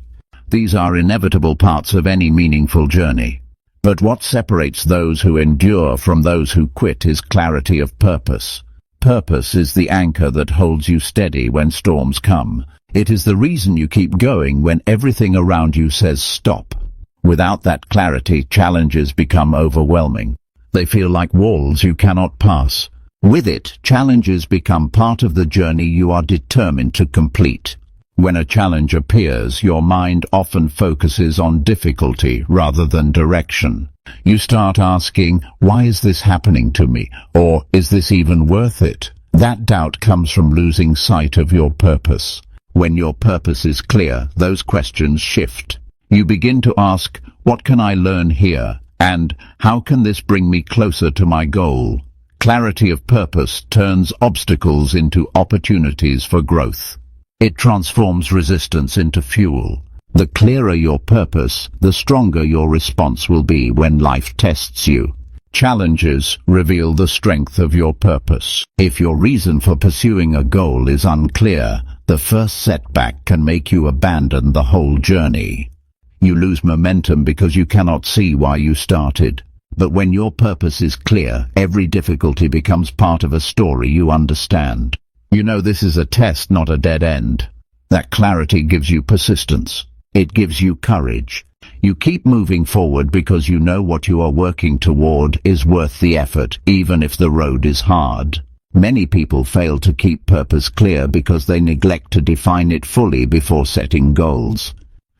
These are inevitable parts of any meaningful journey. But what separates those who endure from those who quit is clarity of purpose. Purpose is the anchor that holds you steady when storms come. It is the reason you keep going when everything around you says stop. Without that clarity, challenges become overwhelming. They feel like walls you cannot pass. With it, challenges become part of the journey you are determined to complete. When a challenge appears, your mind often focuses on difficulty rather than direction. You start asking, why is this happening to me? Or, is this even worth it? That doubt comes from losing sight of your purpose. When your purpose is clear, those questions shift. You begin to ask, what can I learn here? And, how can this bring me closer to my goal? Clarity of purpose turns obstacles into opportunities for growth. It transforms resistance into fuel. The clearer your purpose, the stronger your response will be when life tests you. Challenges reveal the strength of your purpose. If your reason for pursuing a goal is unclear, the first setback can make you abandon the whole journey. You lose momentum because you cannot see why you started. But when your purpose is clear, every difficulty becomes part of a story you understand. You know this is a test, not a dead end. That clarity gives you persistence. It gives you courage. You keep moving forward because you know what you are working toward is worth the effort, even if the road is hard. Many people fail to keep purpose clear because they neglect to define it fully before setting goals.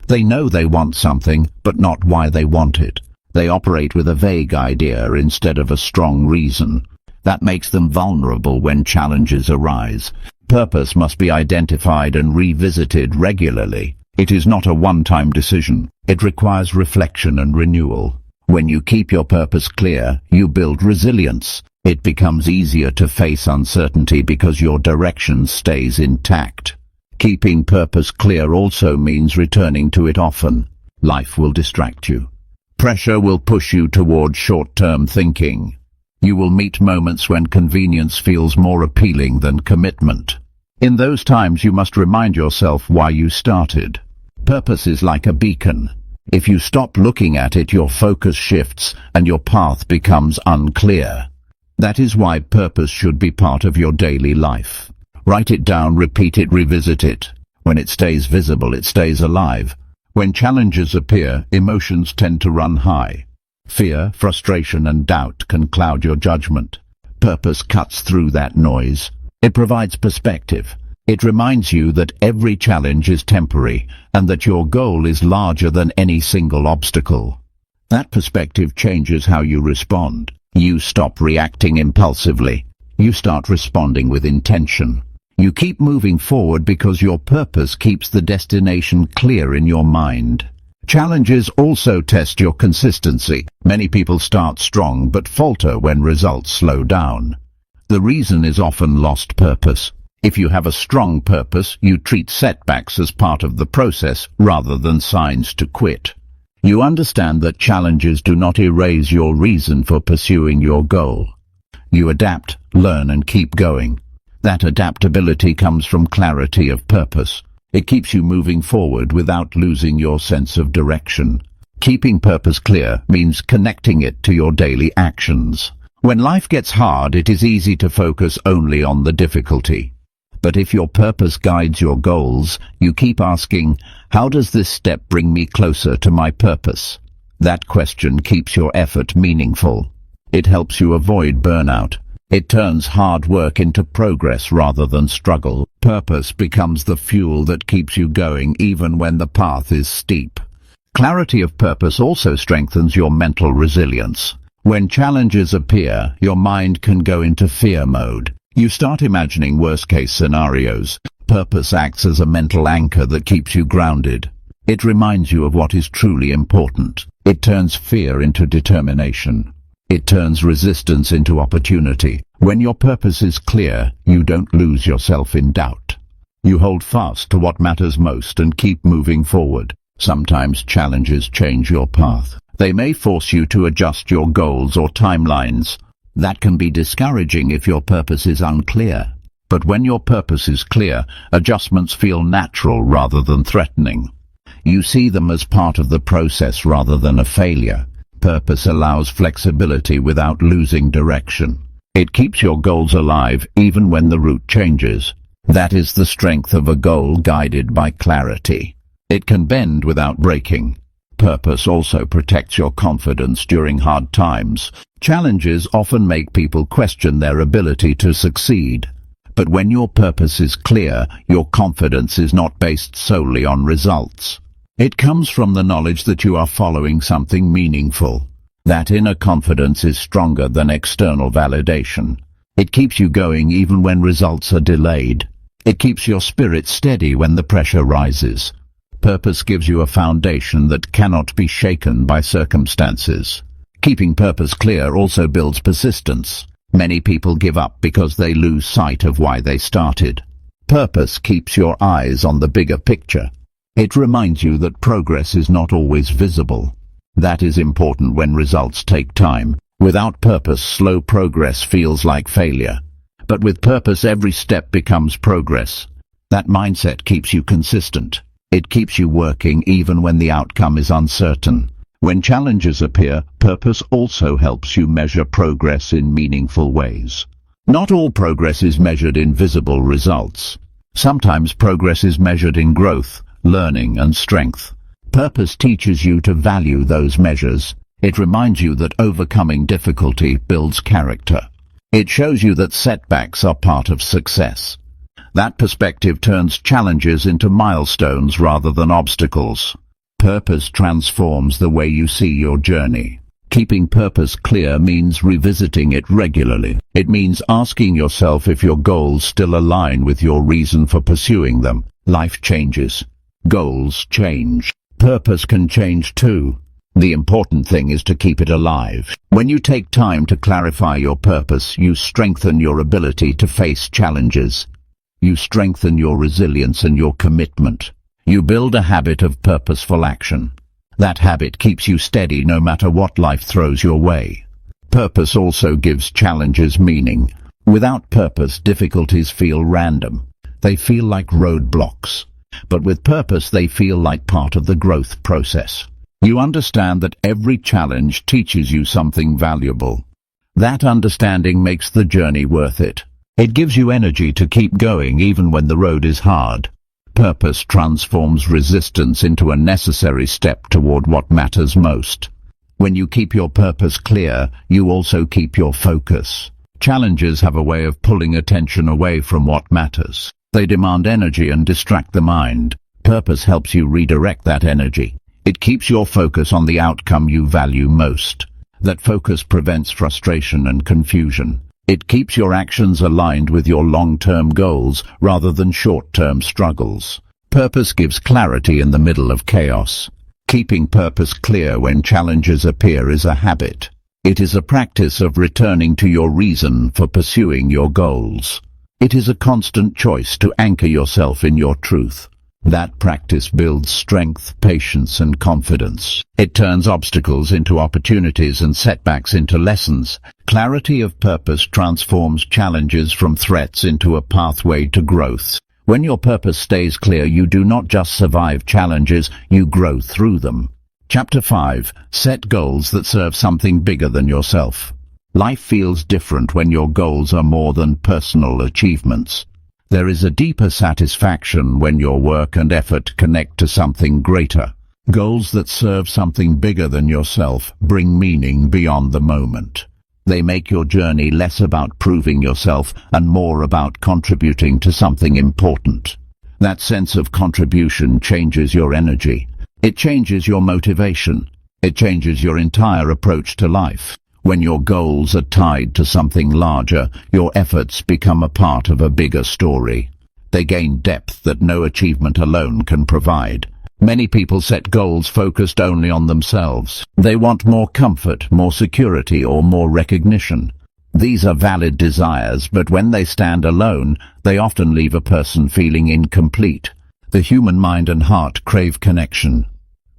They know they want something, but not why they want it. They operate with a vague idea instead of a strong reason. That makes them vulnerable when challenges arise. Purpose must be identified and revisited regularly. It is not a one-time decision. It requires reflection and renewal. When you keep your purpose clear, you build resilience. It becomes easier to face uncertainty because your direction stays intact. Keeping purpose clear also means returning to it often. Life will distract you. Pressure will push you toward short-term thinking. You will meet moments when convenience feels more appealing than commitment. In those times you must remind yourself why you started. Purpose is like a beacon. If you stop looking at it, your focus shifts and your path becomes unclear. That is why purpose should be part of your daily life. Write it down, repeat it, revisit it. When it stays visible, it stays alive. When challenges appear, emotions tend to run high. Fear, frustration, and doubt can cloud your judgment. Purpose cuts through that noise. It provides perspective. It reminds you that every challenge is temporary and that your goal is larger than any single obstacle. That perspective changes how you respond. You stop reacting impulsively. You start responding with intention. You keep moving forward because your purpose keeps the destination clear in your mind. Challenges also test your consistency. Many people start strong but falter when results slow down. The reason is often lost purpose. If you have a strong purpose, you treat setbacks as part of the process rather than signs to quit. You understand that challenges do not erase your reason for pursuing your goal. You adapt, learn, and keep going. That adaptability comes from clarity of purpose. It keeps you moving forward without losing your sense of direction. Keeping purpose clear means connecting it to your daily actions. When life gets hard, it is easy to focus only on the difficulty. But if your purpose guides your goals, you keep asking, how does this step bring me closer to my purpose? That question keeps your effort meaningful. It helps you avoid burnout. It turns hard work into progress rather than struggle. Purpose becomes the fuel that keeps you going even when the path is steep. Clarity of purpose also strengthens your mental resilience. When challenges appear, your mind can go into fear mode. You start imagining worst-case scenarios. Purpose acts as a mental anchor that keeps you grounded. It reminds you of what is truly important. It turns fear into determination. It turns resistance into opportunity. When your purpose is clear, you don't lose yourself in doubt. You hold fast to what matters most and keep moving forward. Sometimes challenges change your path. They may force you to adjust your goals or timelines. That can be discouraging if your purpose is unclear. But when your purpose is clear, adjustments feel natural rather than threatening. You see them as part of the process rather than a failure. Purpose allows flexibility without losing direction. It keeps your goals alive even when the route changes. That is the strength of a goal guided by clarity. It can bend without breaking. Purpose also protects your confidence during hard times. Challenges often make people question their ability to succeed. But when your purpose is clear, your confidence is not based solely on results. It comes from the knowledge that you are following something meaningful. That inner confidence is stronger than external validation. It keeps you going even when results are delayed. It keeps your spirit steady when the pressure rises. Purpose gives you a foundation that cannot be shaken by circumstances. Keeping purpose clear also builds persistence. Many people give up because they lose sight of why they started. Purpose keeps your eyes on the bigger picture. It reminds you that progress is not always visible. That is important when results take time. Without purpose, slow progress feels like failure. But with purpose, every step becomes progress. That mindset keeps you consistent. It keeps you working even when the outcome is uncertain. When challenges appear, purpose also helps you measure progress in meaningful ways. Not all progress is measured in visible results. Sometimes progress is measured in growth, learning, and strength. Purpose teaches you to value those measures. It reminds you that overcoming difficulty builds character. It shows you that setbacks are part of success. That perspective turns challenges into milestones rather than obstacles. Purpose transforms the way you see your journey. Keeping purpose clear means revisiting it regularly. It means asking yourself if your goals still align with your reason for pursuing them. Life changes. Goals change. Purpose can change too. The important thing is to keep it alive. When you take time to clarify your purpose, you strengthen your ability to face challenges. You strengthen your resilience and your commitment. You build a habit of purposeful action. That habit keeps you steady no matter what life throws your way. Purpose also gives challenges meaning. Without purpose, difficulties feel random. They feel like roadblocks. But with purpose, they feel like part of the growth process. You understand that every challenge teaches you something valuable. That understanding makes the journey worth it. It gives you energy to keep going even when the road is hard. Purpose transforms resistance into a necessary step toward what matters most. When you keep your purpose clear, you also keep your focus. Challenges have a way of pulling attention away from what matters. They demand energy and distract the mind. Purpose helps you redirect that energy. It keeps your focus on the outcome you value most. That focus prevents frustration and confusion. It keeps your actions aligned with your long-term goals rather than short-term struggles. Purpose gives clarity in the middle of chaos. Keeping purpose clear when challenges appear is a habit. It is a practice of returning to your reason for pursuing your goals. It is a constant choice to anchor yourself in your truth. That practice builds strength, patience, and confidence. It turns obstacles into opportunities and setbacks into lessons. Clarity of purpose transforms challenges from threats into a pathway to growth. When your purpose stays clear, you do not just survive challenges, you grow through them. Chapter 5. Set goals that serve something bigger than yourself. Life feels different when your goals are more than personal achievements. There is a deeper satisfaction when your work and effort connect to something greater. Goals that serve something bigger than yourself bring meaning beyond the moment. They make your journey less about proving yourself and more about contributing to something important. That sense of contribution changes your energy. It changes your motivation. It changes your entire approach to life. When your goals are tied to something larger, your efforts become a part of a bigger story. They gain depth that no achievement alone can provide. Many people set goals focused only on themselves. They want more comfort, more security, or more recognition. These are valid desires, but when they stand alone, they often leave a person feeling incomplete. The human mind and heart crave connection.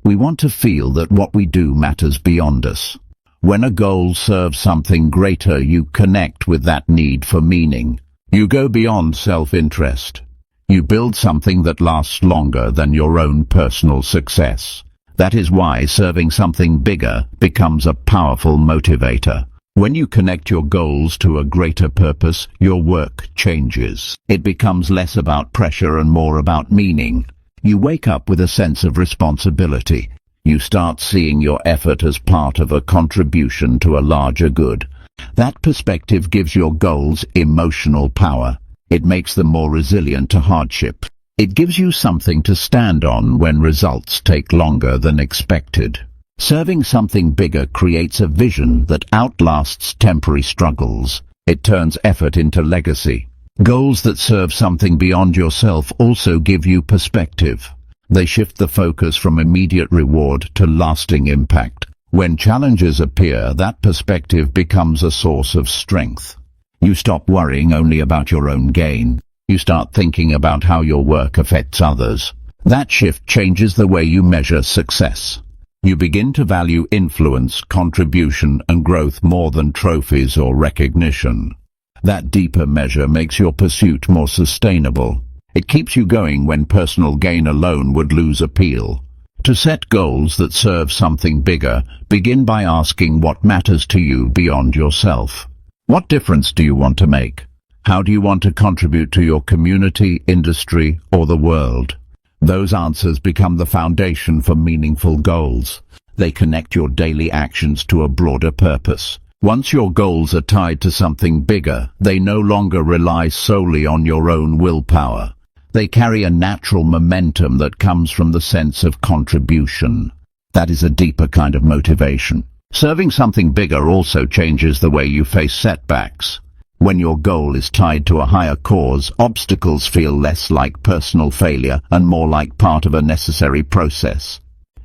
We want to feel that what we do matters beyond us. When a goal serves something greater, you connect with that need for meaning. You go beyond self-interest. You build something that lasts longer than your own personal success. That is why serving something bigger becomes a powerful motivator. When you connect your goals to a greater purpose, your work changes. It becomes less about pressure and more about meaning. You wake up with a sense of responsibility. You start seeing your effort as part of a contribution to a larger good. That perspective gives your goals emotional power. It makes them more resilient to hardship. It gives you something to stand on when results take longer than expected. Serving something bigger creates a vision that outlasts temporary struggles. It turns effort into legacy. Goals that serve something beyond yourself also give you perspective. They shift the focus from immediate reward to lasting impact. When challenges appear, that perspective becomes a source of strength. You stop worrying only about your own gain. You start thinking about how your work affects others. That shift changes the way you measure success. You begin to value influence, contribution, and growth more than trophies or recognition. That deeper measure makes your pursuit more sustainable. It keeps you going when personal gain alone would lose appeal. To set goals that serve something bigger, begin by asking what matters to you beyond yourself. What difference do you want to make? How do you want to contribute to your community, industry, or the world? Those answers become the foundation for meaningful goals. They connect your daily actions to a broader purpose. Once your goals are tied to something bigger, they no longer rely solely on your own willpower. They carry a natural momentum that comes from the sense of contribution. That is a deeper kind of motivation. Serving something bigger also changes the way you face setbacks. When your goal is tied to a higher cause, obstacles feel less like personal failure and more like part of a necessary process.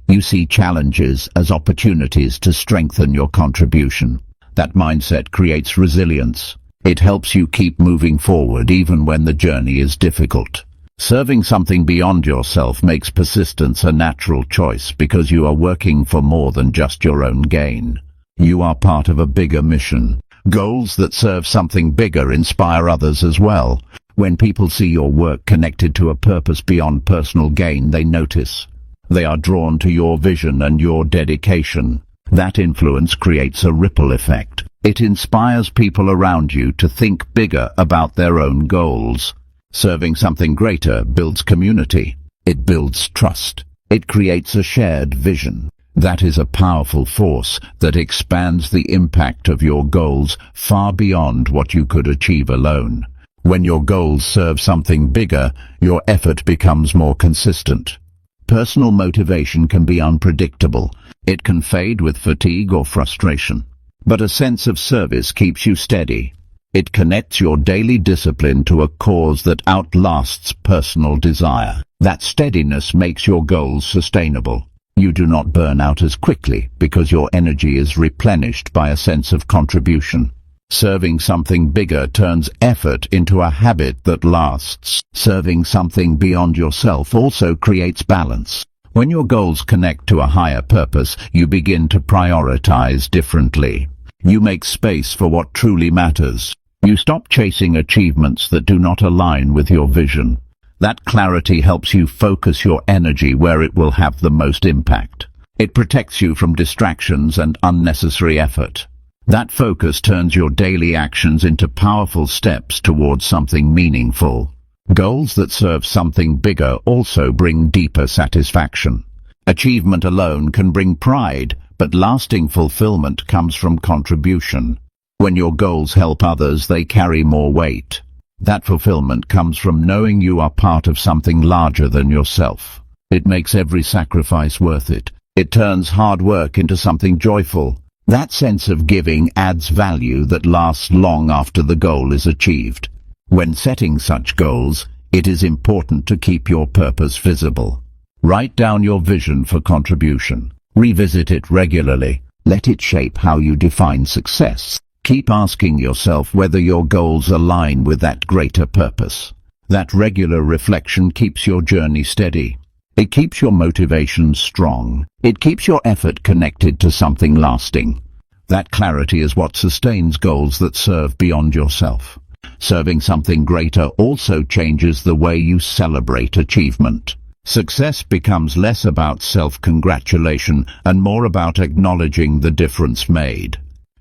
You see challenges as opportunities to strengthen your contribution. That mindset creates resilience. It helps you keep moving forward even when the journey is difficult. Serving something beyond yourself makes persistence a natural choice because you are working for more than just your own gain. You are part of a bigger mission. Goals that serve something bigger inspire others as well. When people see your work connected to a purpose beyond personal gain, they notice. They are drawn to your vision and your dedication. That influence creates a ripple effect. It inspires people around you to think bigger about their own goals. Serving something greater builds community. It builds trust. It creates a shared vision. That is a powerful force that expands the impact of your goals far beyond what you could achieve alone. When your goals serve something bigger, your effort becomes more consistent. Personal motivation can be unpredictable. It can fade with fatigue or frustration. But a sense of service keeps you steady. It connects your daily discipline to a cause that outlasts personal desire. That steadiness makes your goals sustainable. You do not burn out as quickly because your energy is replenished by a sense of contribution. Serving something bigger turns effort into a habit that lasts. Serving something beyond yourself also creates balance. When your goals connect to a higher purpose, you begin to prioritize differently. You make space for what truly matters. You stop chasing achievements that do not align with your vision. That clarity helps you focus your energy where it will have the most impact. It protects you from distractions and unnecessary effort. That focus turns your daily actions into powerful steps towards something meaningful. Goals that serve something bigger also bring deeper satisfaction. Achievement alone can bring pride, but lasting fulfillment comes from contribution. When your goals help others, they carry more weight. That fulfillment comes from knowing you are part of something larger than yourself. It makes every sacrifice worth it. It turns hard work into something joyful. That sense of giving adds value that lasts long after the goal is achieved. When setting such goals, it is important to keep your purpose visible. Write down your vision for contribution. Revisit it regularly. Let it shape how you define success. Keep asking yourself whether your goals align with that greater purpose. That regular reflection keeps your journey steady. It keeps your motivation strong. It keeps your effort connected to something lasting. That clarity is what sustains goals that serve beyond yourself. Serving something greater also changes the way you celebrate achievement. Success becomes less about self-congratulation and more about acknowledging the difference made.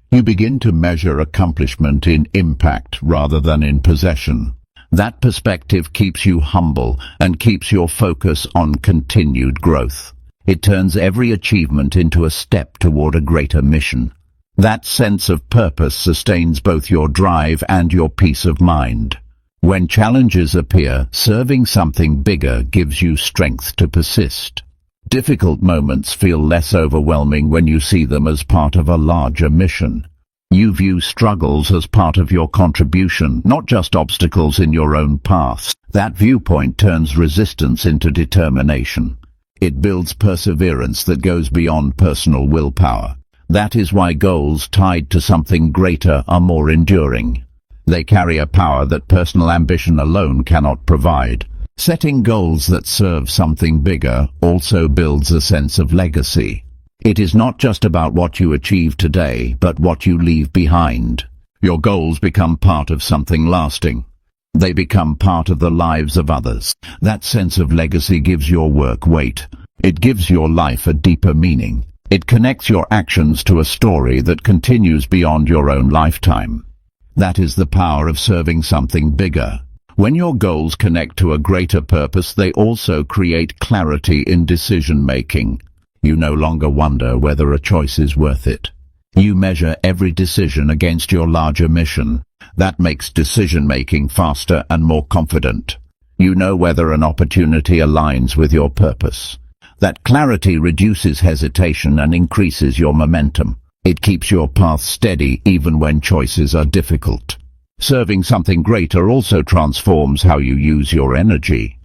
You begin to measure accomplishment in impact rather than in possession. That perspective keeps you humble and keeps your focus on continued growth. It turns every achievement into a step toward a greater mission. That sense of purpose sustains both your drive and your peace of mind. When challenges appear, serving something bigger gives you strength to persist. Difficult moments feel less overwhelming when you see them as part of a larger mission. You view struggles as part of your contribution, not just obstacles in your own path. That viewpoint turns resistance into determination. It builds perseverance that goes beyond personal willpower. That is why goals tied to something greater are more enduring. They carry a power that personal ambition alone cannot provide. Setting goals that serve something bigger also builds a sense of legacy. It is not just about what you achieve today, but what you leave behind. Your goals become part of something lasting. They become part of the lives of others. That sense of legacy gives your work weight. It gives your life a deeper meaning. It connects your actions to a story that continues beyond your own lifetime. That is the power of serving something bigger. When your goals connect to a greater purpose, they also create clarity in decision-making. You no longer wonder whether a choice is worth it. You measure every decision against your larger mission. That makes decision-making faster and more confident. You know whether an opportunity aligns with your purpose. That clarity reduces hesitation and increases your momentum. It keeps your path steady even when choices are difficult. Serving something greater also transforms how you use your energy.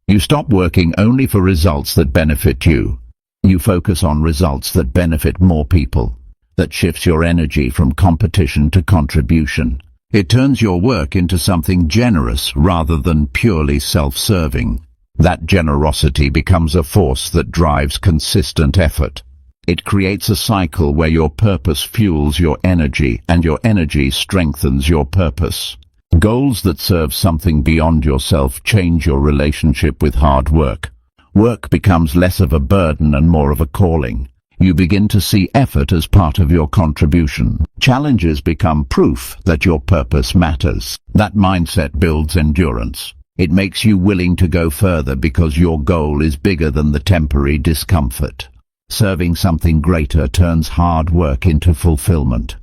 You stop working only for results that benefit you. You focus on results that benefit more people. That shifts your energy from competition to contribution. It turns your work into something generous rather than purely self-serving. That generosity becomes a force that drives consistent effort. It creates a cycle where your purpose fuels your energy and your energy strengthens your purpose. Goals that serve something beyond yourself change your relationship with hard work. Work becomes less of a burden and more of a calling. You begin to see effort as part of your contribution. Challenges become proof that your purpose matters. That mindset builds endurance. It makes you willing to go further because your goal is bigger than the temporary discomfort. Serving something greater turns hard work into fulfillment.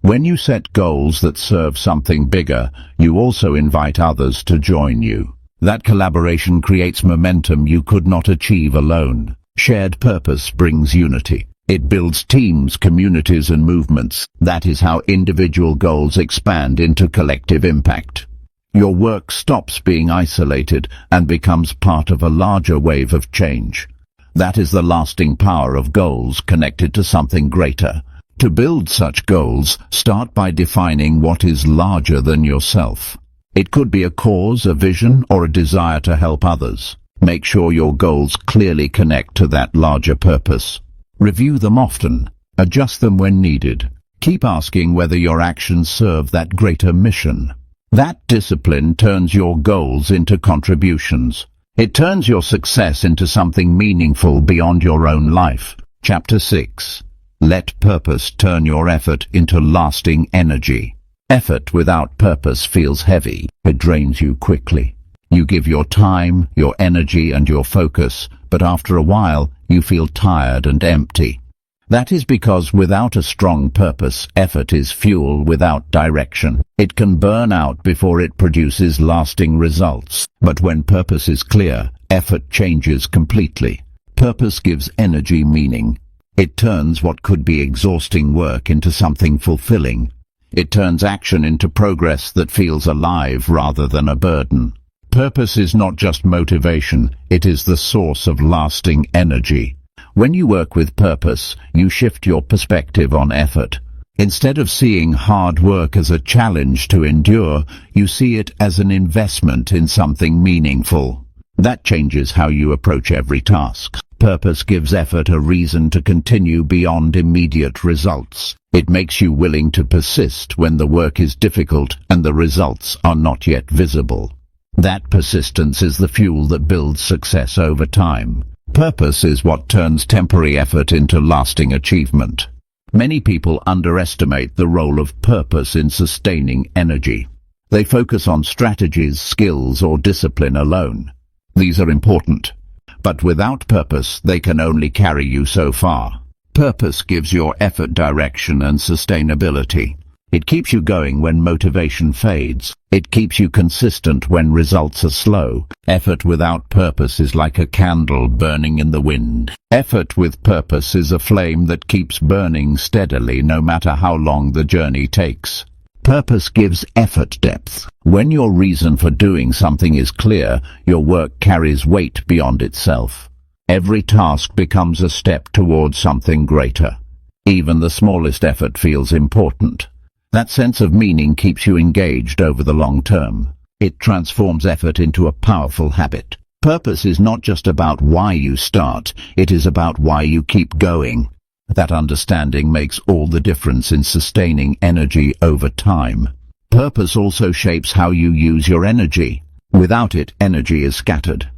When you set goals that serve something bigger, you also invite others to join you. That collaboration creates momentum you could not achieve alone. Shared purpose brings unity. It builds teams, communities, and movements. That is how individual goals expand into collective impact. Your work stops being isolated and becomes part of a larger wave of change. That is the lasting power of goals connected to something greater. To build such goals, start by defining what is larger than yourself. It could be a cause, a vision, or a desire to help others. Make sure your goals clearly connect to that larger purpose. Review them often. Adjust them when needed. Keep asking whether your actions serve that greater mission. That discipline turns your goals into contributions. It turns your success into something meaningful beyond your own life. Chapter 6. Let purpose turn your effort into lasting energy. Effort without purpose feels heavy. It drains you quickly. You give your time, your energy, and your focus, but after a while, you feel tired and empty. That is because without a strong purpose, effort is fuel without direction. It can burn out before it produces lasting results. But when purpose is clear, effort changes completely. Purpose gives energy meaning. It turns what could be exhausting work into something fulfilling. It turns action into progress that feels alive rather than a burden. Purpose is not just motivation, it is the source of lasting energy. When you work with purpose, you shift your perspective on effort. Instead of seeing hard work as a challenge to endure, you see it as an investment in something meaningful. That changes how you approach every task. Purpose gives effort a reason to continue beyond immediate results. It makes you willing to persist when the work is difficult and the results are not yet visible. That persistence is the fuel that builds success over time. Purpose is what turns temporary effort into lasting achievement. Many people underestimate the role of purpose in sustaining energy. They focus on strategies, skills, or discipline alone. These are important, but without purpose, they can only carry you so far. Purpose gives your effort direction and sustainability. It keeps you going when motivation fades. It keeps you consistent when results are slow. Effort without purpose is like a candle burning in the wind. Effort with purpose is a flame that keeps burning steadily no matter how long the journey takes. Purpose gives effort depth. When your reason for doing something is clear, your work carries weight beyond itself. Every task becomes a step towards something greater. Even the smallest effort feels important. That sense of meaning keeps you engaged over the long term. It transforms effort into a powerful habit. Purpose is not just about why you start, it is about why you keep going. That understanding makes all the difference in sustaining energy over time. Purpose also shapes how you use your energy. Without it, energy is scattered.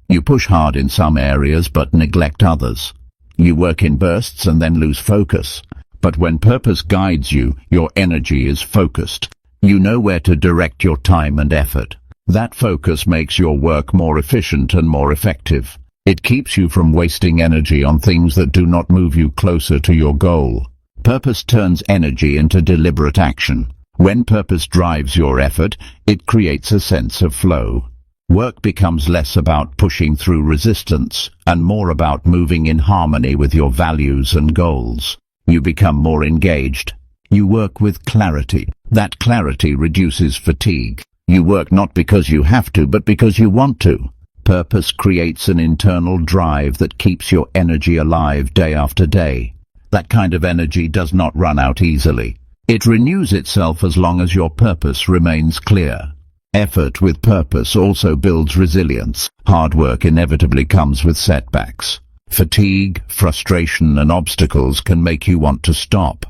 You push hard in some areas but neglect others. You work in bursts and then lose focus. But when purpose guides you, your energy is focused. You know where to direct your time and effort. That focus makes your work more efficient and more effective. It keeps you from wasting energy on things that do not move you closer to your goal. Purpose turns energy into deliberate action. When purpose drives your effort, it creates a sense of flow. Work becomes less about pushing through resistance and more about moving in harmony with your values and goals. You become more engaged. You work with clarity. That clarity reduces fatigue. You work not because you have to, but because you want to. Purpose creates an internal drive that keeps your energy alive day after day. That kind of energy does not run out easily. It renews itself as long as your purpose remains clear. Effort with purpose also builds resilience. Hard work inevitably comes with setbacks. Fatigue, frustration, and obstacles can make you want to stop.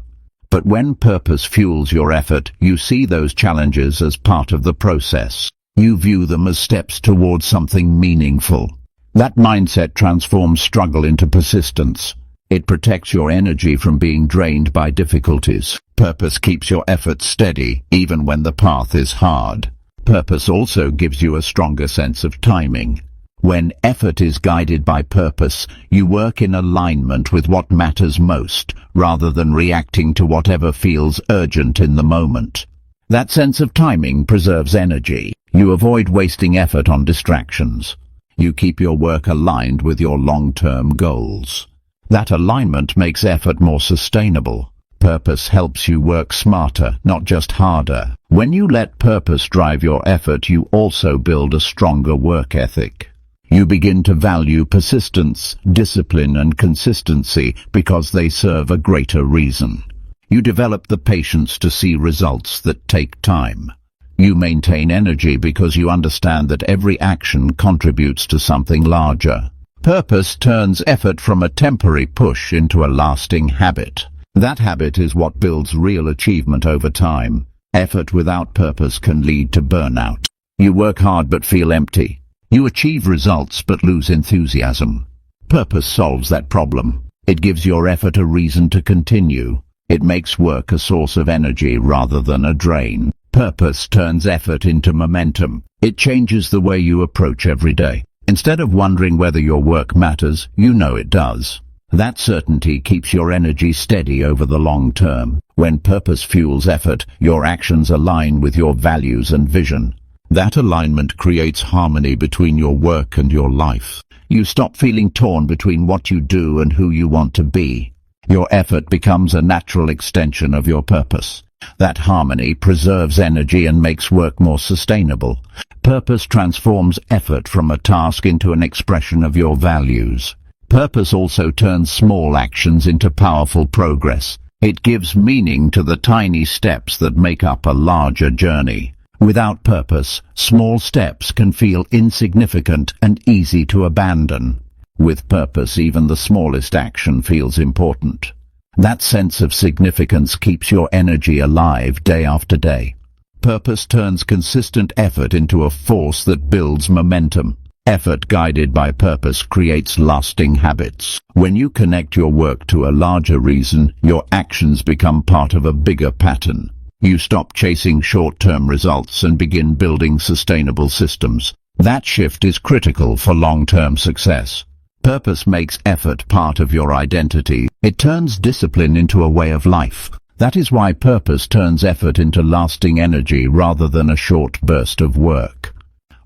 But when purpose fuels your effort, you see those challenges as part of the process. You view them as steps towards something meaningful. That mindset transforms struggle into persistence. It protects your energy from being drained by difficulties. Purpose keeps your efforts steady, even when the path is hard. Purpose also gives you a stronger sense of timing. When effort is guided by purpose, you work in alignment with what matters most, rather than reacting to whatever feels urgent in the moment. That sense of timing preserves energy. You avoid wasting effort on distractions. You keep your work aligned with your long-term goals. That alignment makes effort more sustainable. Purpose helps you work smarter, not just harder. When you let purpose drive your effort, you also build a stronger work ethic. You begin to value persistence, discipline, and consistency because they serve a greater reason. You develop the patience to see results that take time. You maintain energy because you understand that every action contributes to something larger. Purpose turns effort from a temporary push into a lasting habit. That habit is what builds real achievement over time. Effort without purpose can lead to burnout. You work hard but feel empty. You achieve results but lose enthusiasm. Purpose solves that problem. It gives your effort a reason to continue. It makes work a source of energy rather than a drain. Purpose turns effort into momentum. It changes the way you approach every day. Instead of wondering whether your work matters, you know it does. That certainty keeps your energy steady over the long term. When purpose fuels effort, your actions align with your values and vision. That alignment creates harmony between your work and your life. You stop feeling torn between what you do and who you want to be. Your effort becomes a natural extension of your purpose. That harmony preserves energy and makes work more sustainable. Purpose transforms effort from a task into an expression of your values. Purpose also turns small actions into powerful progress. It gives meaning to the tiny steps that make up a larger journey. Without purpose, small steps can feel insignificant and easy to abandon. With purpose, even the smallest action feels important. That sense of significance keeps your energy alive day after day. Purpose turns consistent effort into a force that builds momentum. Effort guided by purpose creates lasting habits. When you connect your work to a larger reason, your actions become part of a bigger pattern. You stop chasing short-term results and begin building sustainable systems. That shift is critical for long-term success. Purpose makes effort part of your identity. It turns discipline into a way of life. That is why purpose turns effort into lasting energy rather than a short burst of work.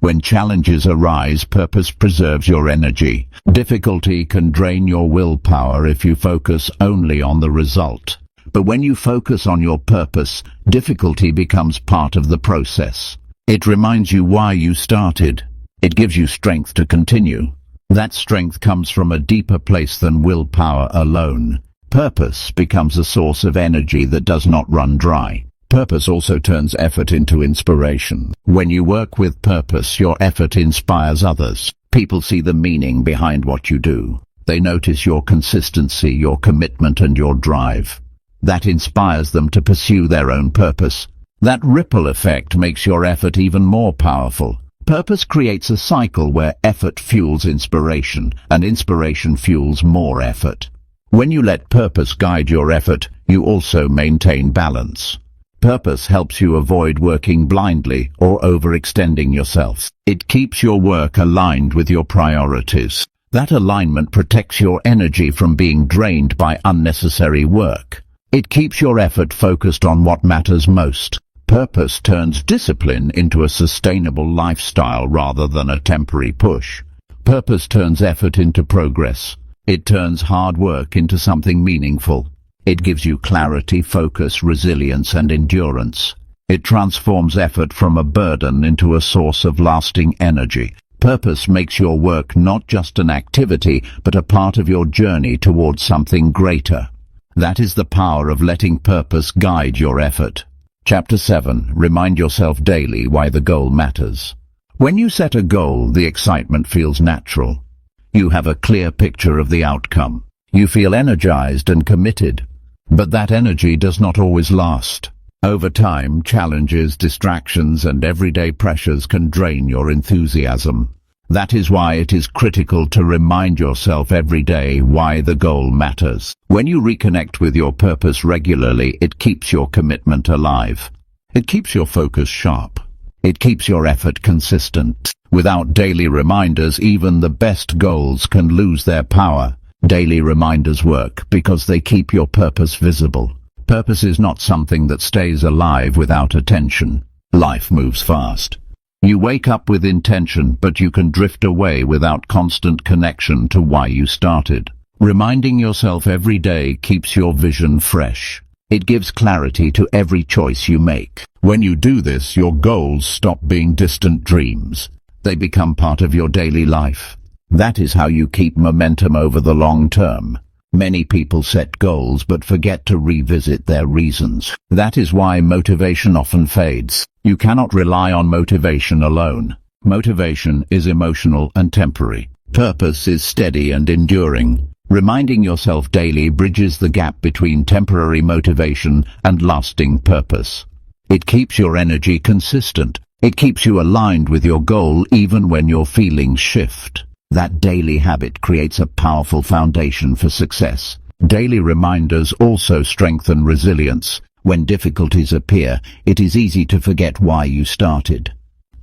When challenges arise, purpose preserves your energy. Difficulty can drain your willpower if you focus only on the result. But when you focus on your purpose, difficulty becomes part of the process. It reminds you why you started. It gives you strength to continue. That strength comes from a deeper place than willpower alone. Purpose becomes a source of energy that does not run dry. Purpose also turns effort into inspiration. When you work with purpose, your effort inspires others. People see the meaning behind what you do. They notice your consistency, your commitment, and your drive. That inspires them to pursue their own purpose. That ripple effect makes your effort even more powerful. Purpose creates a cycle where effort fuels inspiration, and inspiration fuels more effort. When you let purpose guide your effort, you also maintain balance. Purpose helps you avoid working blindly or overextending yourself. It keeps your work aligned with your priorities. That alignment protects your energy from being drained by unnecessary work. It keeps your effort focused on what matters most. Purpose turns discipline into a sustainable lifestyle rather than a temporary push. Purpose turns effort into progress. It turns hard work into something meaningful. It gives you clarity, focus, resilience, and endurance. It transforms effort from a burden into a source of lasting energy. Purpose makes your work not just an activity, but a part of your journey towards something greater. That is the power of letting purpose guide your effort. Chapter 7. Remind yourself daily why the goal matters. When you set a goal, the excitement feels natural. You have a clear picture of the outcome. You feel energized and committed. But that energy does not always last. Over time, challenges, distractions, and everyday pressures can drain your enthusiasm. That is why it is critical to remind yourself every day why the goal matters. When you reconnect with your purpose regularly, it keeps your commitment alive. It keeps your focus sharp. It keeps your effort consistent. Without daily reminders, even the best goals can lose their power. Daily reminders work because they keep your purpose visible. Purpose is not something that stays alive without attention. Life moves fast. You wake up with intention, but you can drift away without constant connection to why you started. Reminding yourself every day keeps your vision fresh. It gives clarity to every choice you make. When you do this, your goals stop being distant dreams. They become part of your daily life. That is how you keep momentum over the long term. Many people set goals but forget to revisit their reasons. That is why motivation often fades. You cannot rely on motivation alone. Motivation is emotional and temporary. Purpose is steady and enduring. Reminding yourself daily bridges the gap between temporary motivation and lasting purpose. It keeps your energy consistent. It keeps you aligned with your goal even when your feelings shift. That daily habit creates a powerful foundation for success. Daily reminders also strengthen resilience. When difficulties appear, it is easy to forget why you started.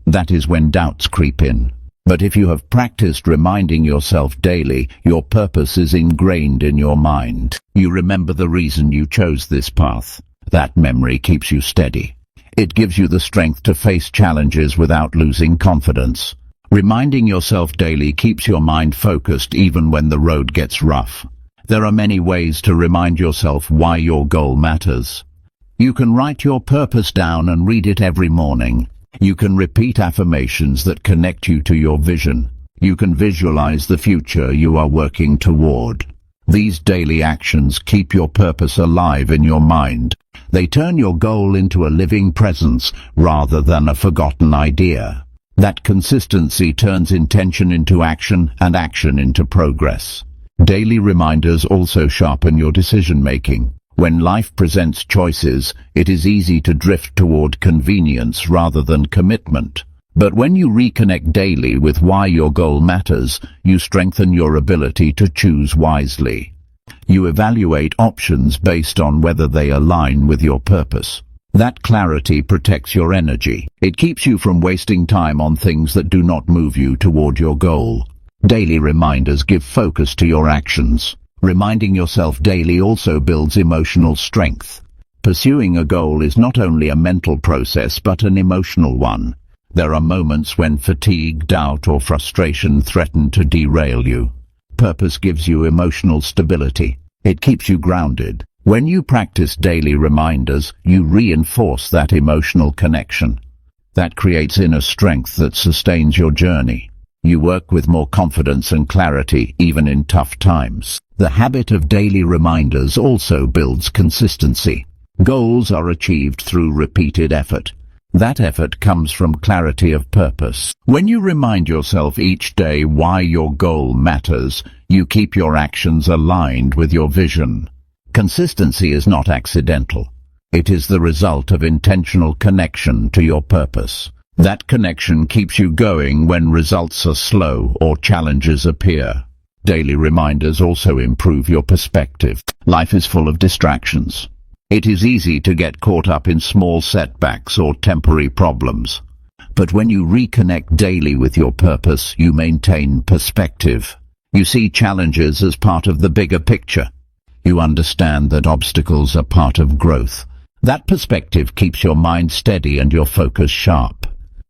That is when doubts creep in. But if you have practiced reminding yourself daily, your purpose is ingrained in your mind. You remember the reason you chose this path. That memory keeps you steady. It gives you the strength to face challenges without losing confidence. Reminding yourself daily keeps your mind focused even when the road gets rough. There are many ways to remind yourself why your goal matters. You can write your purpose down and read it every morning. You can repeat affirmations that connect you to your vision. You can visualize the future you are working toward. These daily actions keep your purpose alive in your mind. They turn your goal into a living presence rather than a forgotten idea. That consistency turns intention into action and action into progress. Daily reminders also sharpen your decision-making. When life presents choices, it is easy to drift toward convenience rather than commitment. But when you reconnect daily with why your goal matters, you strengthen your ability to choose wisely. You evaluate options based on whether they align with your purpose. That clarity protects your energy. It keeps you from wasting time on things that do not move you toward your goal. Daily reminders give focus to your actions. Reminding yourself daily also builds emotional strength. Pursuing a goal is not only a mental process but an emotional one. There are moments when fatigue, doubt, or frustration threaten to derail you. Purpose gives you emotional stability. It keeps you grounded. When you practice daily reminders, you reinforce that emotional connection. That creates inner strength that sustains your journey. You work with more confidence and clarity even in tough times. The habit of daily reminders also builds consistency. Goals are achieved through repeated effort. That effort comes from clarity of purpose. When you remind yourself each day why your goal matters, you keep your actions aligned with your vision. Consistency is not accidental. It is the result of intentional connection to your purpose. That connection keeps you going when results are slow or challenges appear. Daily reminders also improve your perspective. Life is full of distractions. It is easy to get caught up in small setbacks or temporary problems. But when you reconnect daily with your purpose, you maintain perspective. You see challenges as part of the bigger picture. You understand that obstacles are part of growth. That perspective keeps your mind steady and your focus sharp.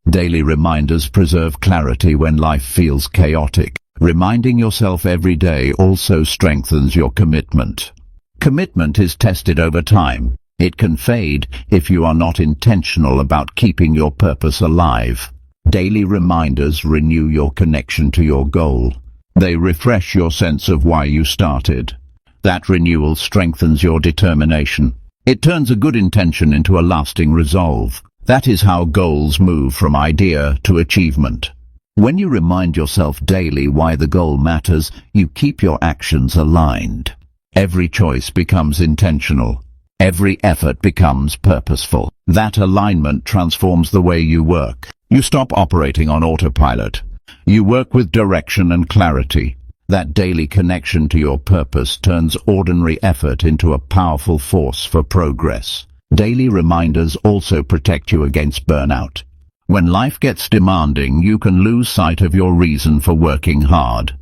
Daily reminders preserve clarity when life feels chaotic. Reminding yourself every day also strengthens your commitment. Commitment is tested over time. It can fade if you are not intentional about keeping your purpose alive. Daily reminders renew your connection to your goal. They refresh your sense of why you started. That renewal strengthens your determination. It turns a good intention into a lasting resolve. That is how goals move from idea to achievement. When you remind yourself daily why the goal matters, you keep your actions aligned. Every choice becomes intentional. Every effort becomes purposeful. That alignment transforms the way you work. You stop operating on autopilot. You work with direction and clarity. That daily connection to your purpose turns ordinary effort into a powerful force for progress. Daily reminders also protect you against burnout. When life gets demanding, you can lose sight of your reason for working hard.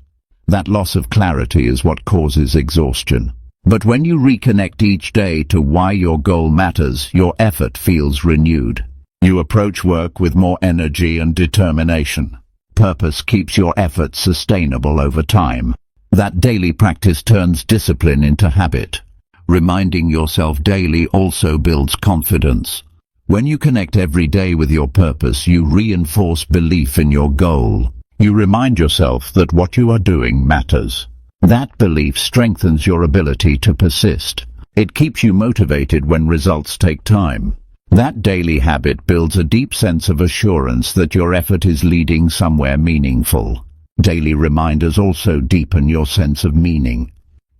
That loss of clarity is what causes exhaustion. But when you reconnect each day to why your goal matters, your effort feels renewed. You approach work with more energy and determination. Purpose keeps your efforts sustainable over time. That daily practice turns discipline into habit. Reminding yourself daily also builds confidence. When you connect every day with your purpose, you reinforce belief in your goal. You remind yourself that what you are doing matters. That belief strengthens your ability to persist. It keeps you motivated when results take time. That daily habit builds a deep sense of assurance that your effort is leading somewhere meaningful. Daily reminders also deepen your sense of meaning.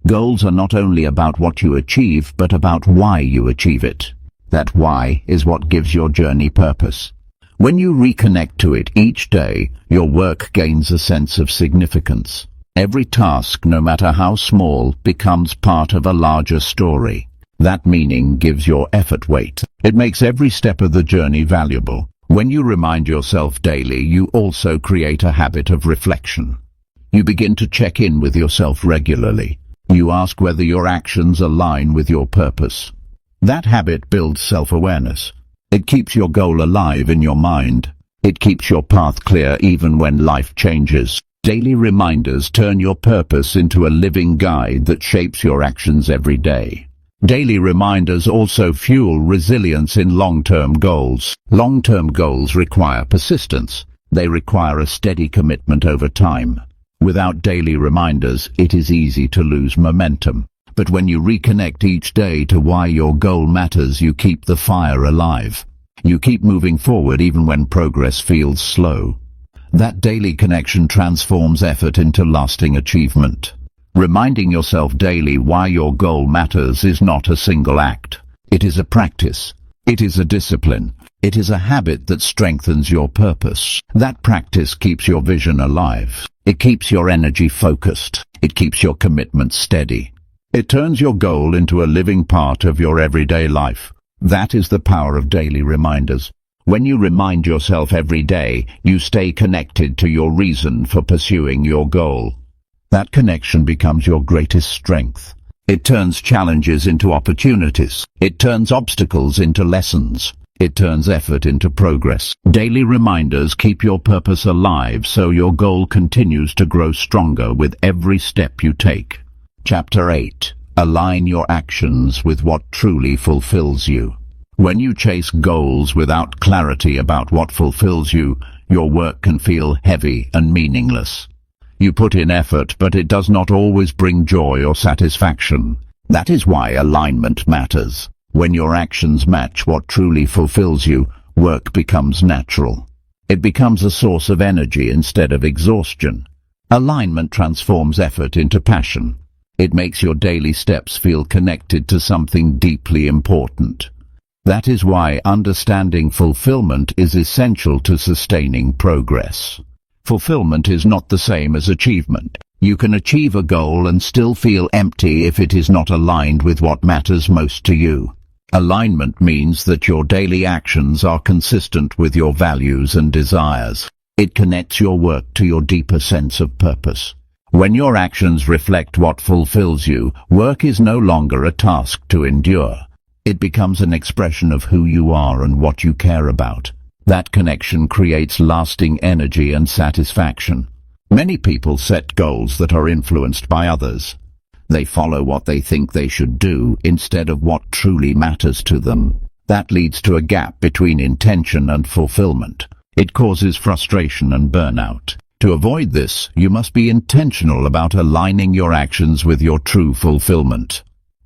Goals are not only about what you achieve, but about why you achieve it. That why is what gives your journey purpose. When you reconnect to it each day, your work gains a sense of significance. Every task, no matter how small, becomes part of a larger story. That meaning gives your effort weight. It makes every step of the journey valuable. When you remind yourself daily, you also create a habit of reflection. You begin to check in with yourself regularly. You ask whether your actions align with your purpose. That habit builds self-awareness. It keeps your goal alive in your mind. It keeps your path clear even when life changes. Daily reminders turn your purpose into a living guide that shapes your actions every day. Daily reminders also fuel resilience in long-term goals. Long-term goals require persistence. They require a steady commitment over time. Without daily reminders, it is easy to lose momentum. But when you reconnect each day to why your goal matters, you keep the fire alive. You keep moving forward even when progress feels slow. That daily connection transforms effort into lasting achievement. Reminding yourself daily why your goal matters is not a single act. It is a practice. It is a discipline. It is a habit that strengthens your purpose. That practice keeps your vision alive. It keeps your energy focused. It keeps your commitment steady. It turns your goal into a living part of your everyday life. That is the power of daily reminders. When you remind yourself every day, you stay connected to your reason for pursuing your goal. That connection becomes your greatest strength. It turns challenges into opportunities. It turns obstacles into lessons. It turns effort into progress. Daily reminders keep your purpose alive so your goal continues to grow stronger with every step you take. Chapter 8. Align your actions with what truly fulfills you. When you chase goals without clarity about what fulfills you, your work can feel heavy and meaningless. You put in effort, but it does not always bring joy or satisfaction. That is why alignment matters. When your actions match what truly fulfills you, work becomes natural. It becomes a source of energy instead of exhaustion. Alignment transforms effort into passion. It makes your daily steps feel connected to something deeply important. That is why understanding fulfillment is essential to sustaining progress. Fulfillment is not the same as achievement. You can achieve a goal and still feel empty if it is not aligned with what matters most to you. Alignment means that your daily actions are consistent with your values and desires. It connects your work to your deeper sense of purpose. When your actions reflect what fulfills you, work is no longer a task to endure. It becomes an expression of who you are and what you care about. That connection creates lasting energy and satisfaction. Many people set goals that are influenced by others. They follow what they think they should do instead of what truly matters to them. That leads to a gap between intention and fulfillment. It causes frustration and burnout. To avoid this, you must be intentional about aligning your actions with your true fulfillment.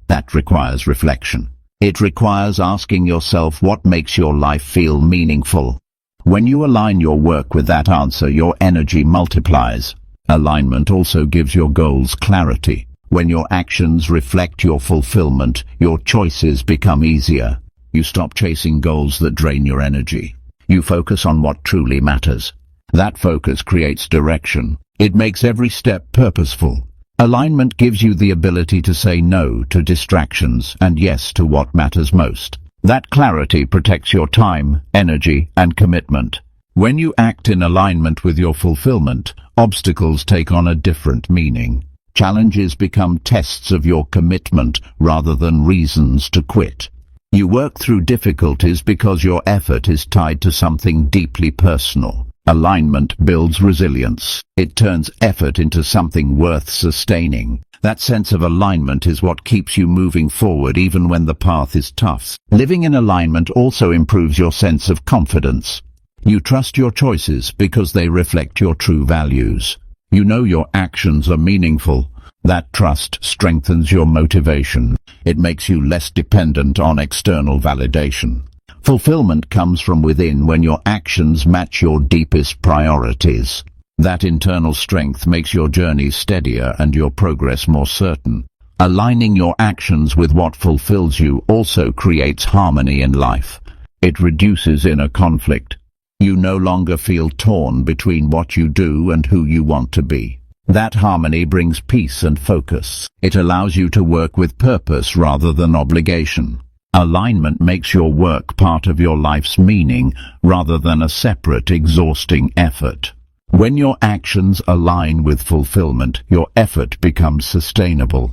That requires reflection. It requires asking yourself what makes your life feel meaningful. When you align your work with that answer, your energy multiplies. Alignment also gives your goals clarity. When your actions reflect your fulfillment, your choices become easier. You stop chasing goals that drain your energy. You focus on what truly matters. That focus creates direction. It makes every step purposeful. Alignment gives you the ability to say no to distractions and yes to what matters most. That clarity protects your time, energy, and commitment. When you act in alignment with your fulfillment, obstacles take on a different meaning. Challenges become tests of your commitment rather than reasons to quit. You work through difficulties because your effort is tied to something deeply personal. Alignment builds resilience. It turns effort into something worth sustaining. That sense of alignment is what keeps you moving forward even when the path is tough. Living in alignment also improves your sense of confidence. You trust your choices because they reflect your true values. You know your actions are meaningful. That trust strengthens your motivation. It makes you less dependent on external validation. Fulfillment comes from within when your actions match your deepest priorities. That internal strength makes your journey steadier and your progress more certain. Aligning your actions with what fulfills you also creates harmony in life. It reduces inner conflict. You no longer feel torn between what you do and who you want to be. That harmony brings peace and focus. It allows you to work with purpose rather than obligation. Alignment makes your work part of your life's meaning rather than a separate, exhausting effort. When your actions align with fulfillment, your effort becomes sustainable.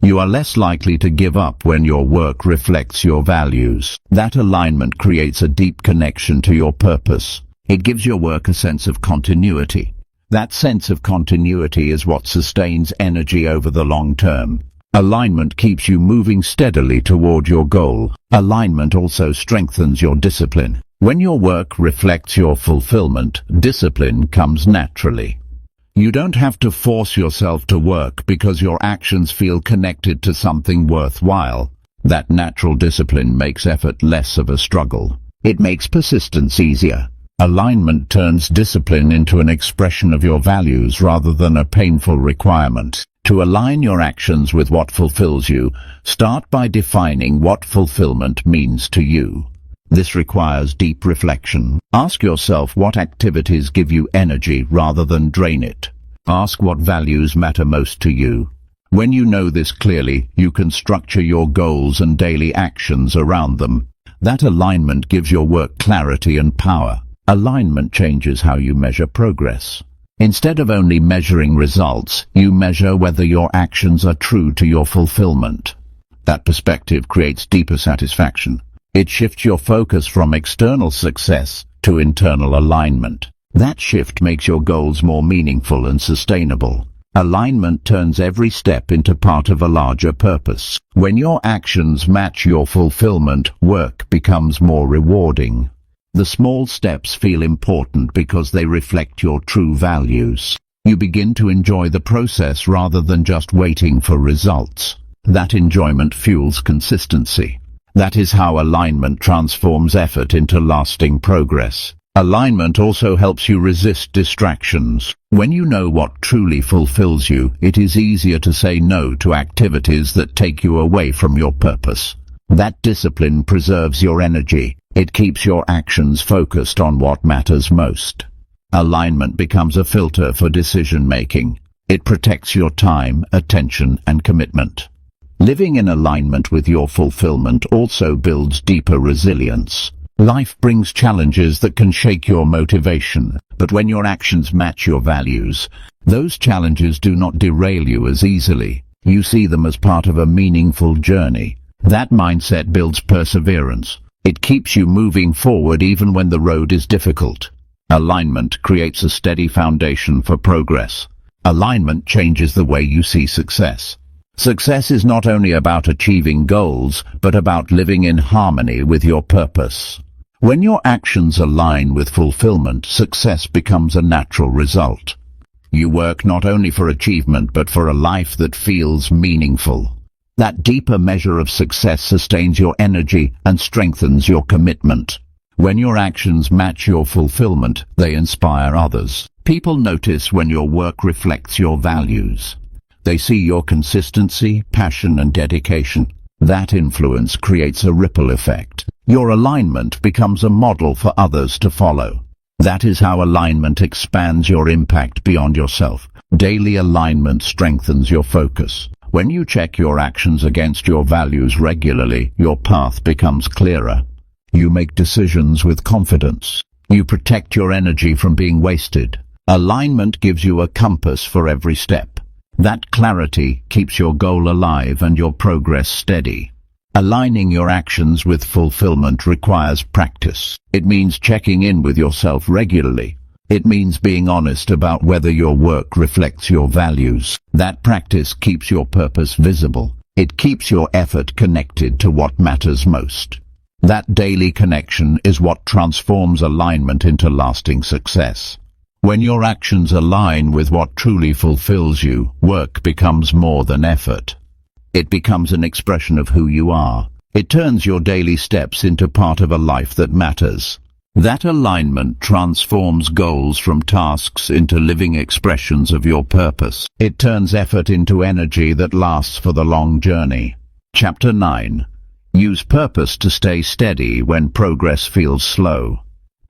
You are less likely to give up when your work reflects your values. That alignment creates a deep connection to your purpose. It gives your work a sense of continuity. That sense of continuity is what sustains energy over the long term. Alignment keeps you moving steadily toward your goal. Alignment also strengthens your discipline. When your work reflects your fulfillment, discipline comes naturally. You don't have to force yourself to work because your actions feel connected to something worthwhile. That natural discipline makes effort less of a struggle. It makes persistence easier. Alignment turns discipline into an expression of your values rather than a painful requirement. To align your actions with what fulfills you, start by defining what fulfillment means to you. This requires deep reflection. Ask yourself what activities give you energy rather than drain it. Ask what values matter most to you. When you know this clearly, you can structure your goals and daily actions around them. That alignment gives your work clarity and power. Alignment changes how you measure progress. Instead of only measuring results, you measure whether your actions are true to your fulfillment. That perspective creates deeper satisfaction. It shifts your focus from external success to internal alignment. That shift makes your goals more meaningful and sustainable. Alignment turns every step into part of a larger purpose. When your actions match your fulfillment, work becomes more rewarding. The small steps feel important because they reflect your true values. You begin to enjoy the process rather than just waiting for results. That enjoyment fuels consistency. That is how alignment transforms effort into lasting progress. Alignment also helps you resist distractions. When you know what truly fulfills you, it is easier to say no to activities that take you away from your purpose. That discipline preserves your energy. It keeps your actions focused on what matters most. Alignment becomes a filter for decision-making. It protects your time, attention, and commitment. Living in alignment with your fulfillment also builds deeper resilience. Life brings challenges that can shake your motivation, but when your actions match your values, those challenges do not derail you as easily. You see them as part of a meaningful journey. That mindset builds perseverance. It keeps you moving forward even when the road is difficult. Alignment creates a steady foundation for progress. Alignment changes the way you see success. Success is not only about achieving goals, but about living in harmony with your purpose. When your actions align with fulfillment, success becomes a natural result. You work not only for achievement, but for a life that feels meaningful. That deeper measure of success sustains your energy and strengthens your commitment. When your actions match your fulfillment, they inspire others. People notice when your work reflects your values. They see your consistency, passion, and dedication. That influence creates a ripple effect. Your alignment becomes a model for others to follow. That is how alignment expands your impact beyond yourself. Daily alignment strengthens your focus. When you check your actions against your values regularly, your path becomes clearer. You make decisions with confidence. You protect your energy from being wasted. Alignment gives you a compass for every step. That clarity keeps your goal alive and your progress steady. Aligning your actions with fulfillment requires practice. It means checking in with yourself regularly. It means being honest about whether your work reflects your values. That practice keeps your purpose visible. It keeps your effort connected to what matters most. That daily connection is what transforms alignment into lasting success. When your actions align with what truly fulfills you, work becomes more than effort. It becomes an expression of who you are. It turns your daily steps into part of a life that matters. That alignment transforms goals from tasks into living expressions of your purpose. It turns effort into energy that lasts for the long journey. Chapter 9. Use purpose to stay steady when progress feels slow.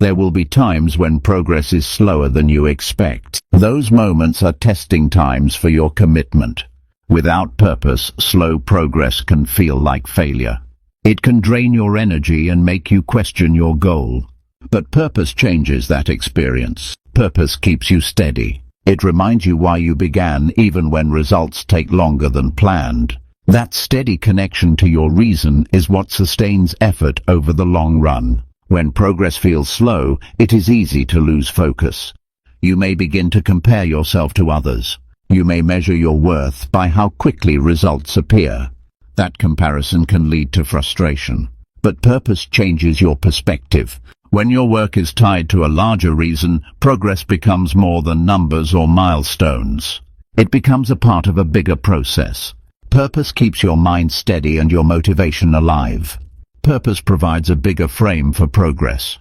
There will be times when progress is slower than you expect. Those moments are testing times for your commitment. Without purpose, slow progress can feel like failure. It can drain your energy and make you question your goal. But purpose changes that experience. Purpose keeps you steady. It reminds you why you began even when results take longer than planned. That steady connection to your reason is what sustains effort over the long run. When progress feels slow, it is easy to lose focus. You may begin to compare yourself to others. You may measure your worth by how quickly results appear. That comparison can lead to frustration. But purpose changes your perspective. When your work is tied to a larger reason, progress becomes more than numbers or milestones. It becomes a part of a bigger process. Purpose keeps your mind steady and your motivation alive. Purpose provides a bigger frame for progress.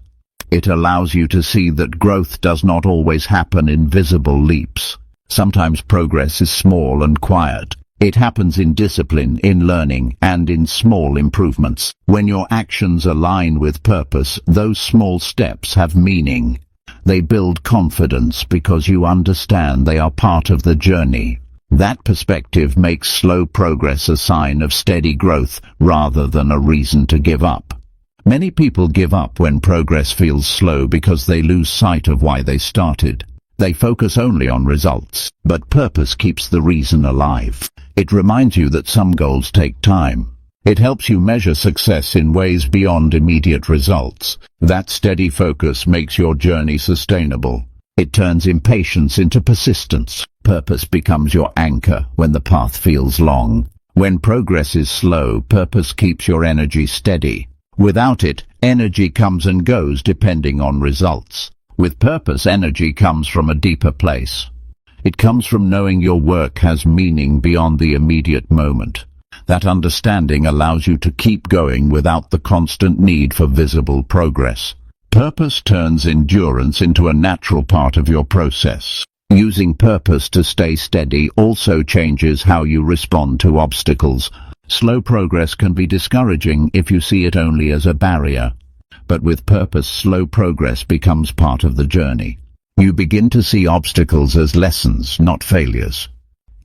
It allows you to see that growth does not always happen in visible leaps. Sometimes progress is small and quiet. It happens in discipline, in learning, and in small improvements. When your actions align with purpose, those small steps have meaning. They build confidence because you understand they are part of the journey. That perspective makes slow progress a sign of steady growth rather than a reason to give up. Many people give up when progress feels slow because they lose sight of why they started. They focus only on results, but purpose keeps the reason alive. It reminds you that some goals take time. It helps you measure success in ways beyond immediate results. That steady focus makes your journey sustainable. It turns impatience into persistence. Purpose becomes your anchor when the path feels long. When progress is slow, purpose keeps your energy steady. Without it, energy comes and goes depending on results. With purpose, energy comes from a deeper place. It comes from knowing your work has meaning beyond the immediate moment. That understanding allows you to keep going without the constant need for visible progress. Purpose turns endurance into a natural part of your process. Using purpose to stay steady also changes how you respond to obstacles. Slow progress can be discouraging if you see it only as a barrier. But with purpose, slow progress becomes part of the journey. You begin to see obstacles as lessons, not failures.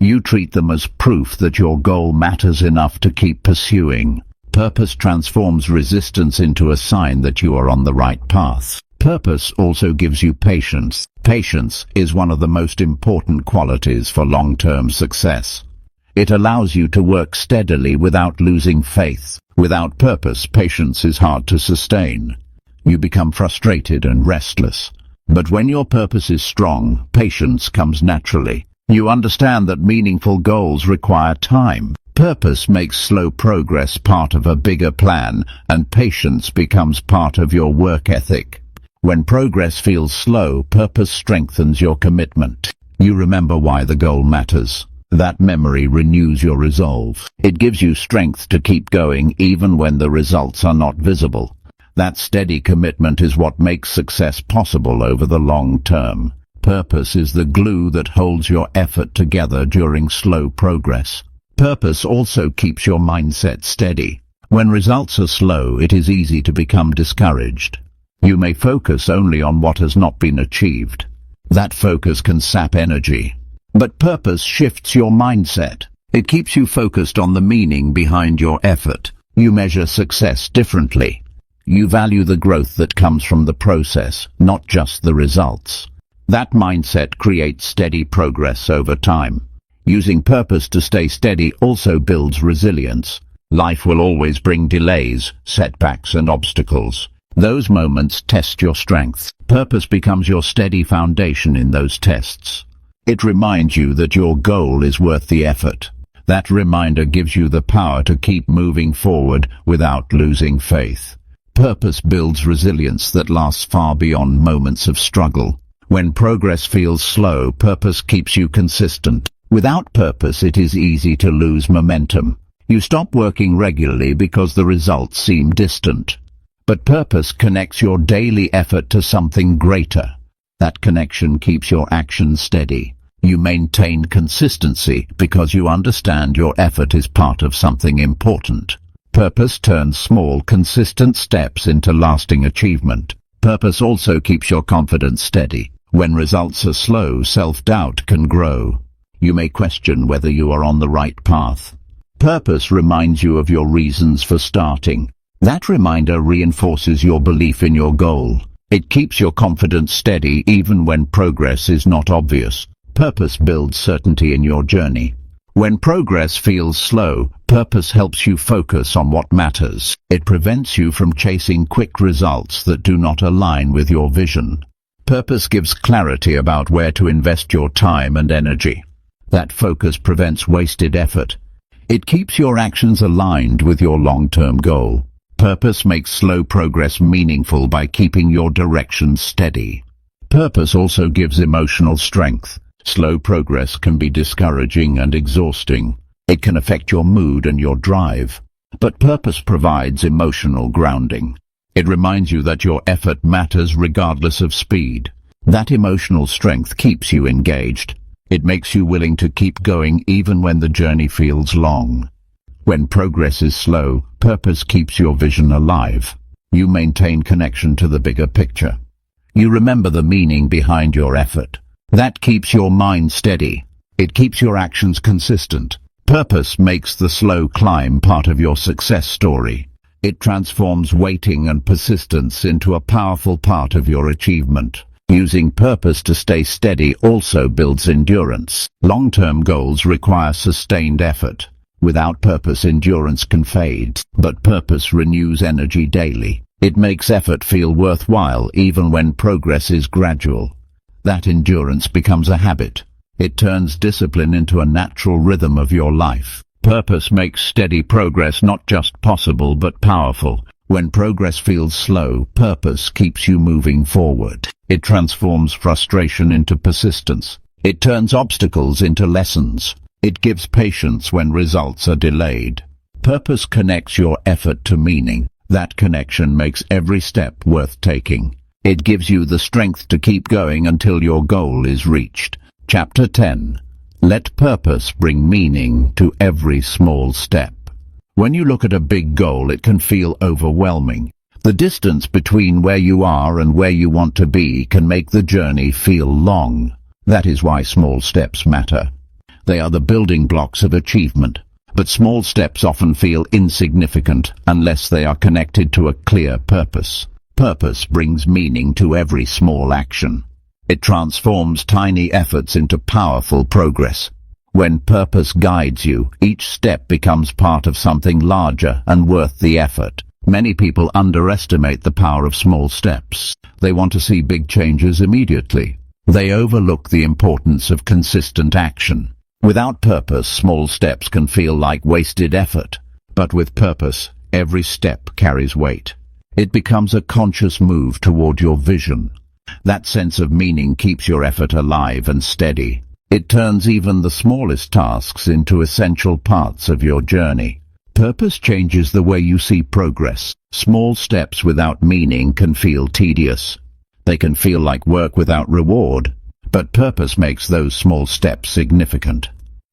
You treat them as proof that your goal matters enough to keep pursuing. Purpose transforms resistance into a sign that you are on the right path. Purpose also gives you patience. Patience is one of the most important qualities for long-term success. It allows you to work steadily without losing faith. Without purpose, patience is hard to sustain. You become frustrated and restless. But when your purpose is strong, patience comes naturally. You understand that meaningful goals require time. Purpose makes slow progress part of a bigger plan, and patience becomes part of your work ethic. When progress feels slow, purpose strengthens your commitment. You remember why the goal matters. That memory renews your resolve. It gives you strength to keep going even when the results are not visible. That steady commitment is what makes success possible over the long term. Purpose is the glue that holds your effort together during slow progress. Purpose also keeps your mindset steady. When results are slow, it is easy to become discouraged. You may focus only on what has not been achieved. That focus can sap energy. But purpose shifts your mindset. It keeps you focused on the meaning behind your effort. You measure success differently. You value the growth that comes from the process, not just the results. That mindset creates steady progress over time. Using purpose to stay steady also builds resilience. Life will always bring delays, setbacks, and obstacles. Those moments test your strength. Purpose becomes your steady foundation in those tests. It reminds you that your goal is worth the effort. That reminder gives you the power to keep moving forward without losing faith. Purpose builds resilience that lasts far beyond moments of struggle. When progress feels slow, purpose keeps you consistent. Without purpose, it is easy to lose momentum. You stop working regularly because the results seem distant. But purpose connects your daily effort to something greater. That connection keeps your actions steady. You maintain consistency because you understand your effort is part of something important. Purpose turns small, consistent steps into lasting achievement. Purpose also keeps your confidence steady. When results are slow, self-doubt can grow. You may question whether you are on the right path. Purpose reminds you of your reasons for starting. That reminder reinforces your belief in your goal. It keeps your confidence steady even when progress is not obvious. Purpose builds certainty in your journey. When progress feels slow, purpose helps you focus on what matters. It prevents you from chasing quick results that do not align with your vision. Purpose gives clarity about where to invest your time and energy. That focus prevents wasted effort. It keeps your actions aligned with your long-term goal. Purpose makes slow progress meaningful by keeping your direction steady. Purpose also gives emotional strength. Slow progress can be discouraging and exhausting. It can affect your mood and your drive. But purpose provides emotional grounding. It reminds you that your effort matters regardless of speed. That emotional strength keeps you engaged. It makes you willing to keep going even when the journey feels long. When progress is slow, purpose keeps your vision alive. You maintain connection to the bigger picture. You remember the meaning behind your effort. That keeps your mind steady. It keeps your actions consistent. Purpose makes the slow climb part of your success story. It transforms waiting and persistence into a powerful part of your achievement. Using purpose to stay steady also builds endurance. Long-term goals require sustained effort. Without purpose, endurance can fade, but purpose renews energy daily. It makes effort feel worthwhile even when progress is gradual. That endurance becomes a habit. It turns discipline into a natural rhythm of your life. Purpose makes steady progress not just possible but powerful. When progress feels slow, purpose keeps you moving forward. It transforms frustration into persistence. It turns obstacles into lessons. It gives patience when results are delayed. Purpose connects your effort to meaning. That connection makes every step worth taking. It gives you the strength to keep going until your goal is reached. Chapter 10. Let purpose bring meaning to every small step. When you look at a big goal, it can feel overwhelming. The distance between where you are and where you want to be can make the journey feel long. That is why small steps matter. They are the building blocks of achievement. But small steps often feel insignificant unless they are connected to a clear purpose. Purpose brings meaning to every small action. It transforms tiny efforts into powerful progress. When purpose guides you, each step becomes part of something larger and worth the effort. Many people underestimate the power of small steps. They want to see big changes immediately. They overlook the importance of consistent action. Without purpose, small steps can feel like wasted effort. But with purpose, every step carries weight. It becomes a conscious move toward your vision. That sense of meaning keeps your effort alive and steady. It turns even the smallest tasks into essential parts of your journey. Purpose changes the way you see progress. Small steps without meaning can feel tedious. They can feel like work without reward. But purpose makes those small steps significant.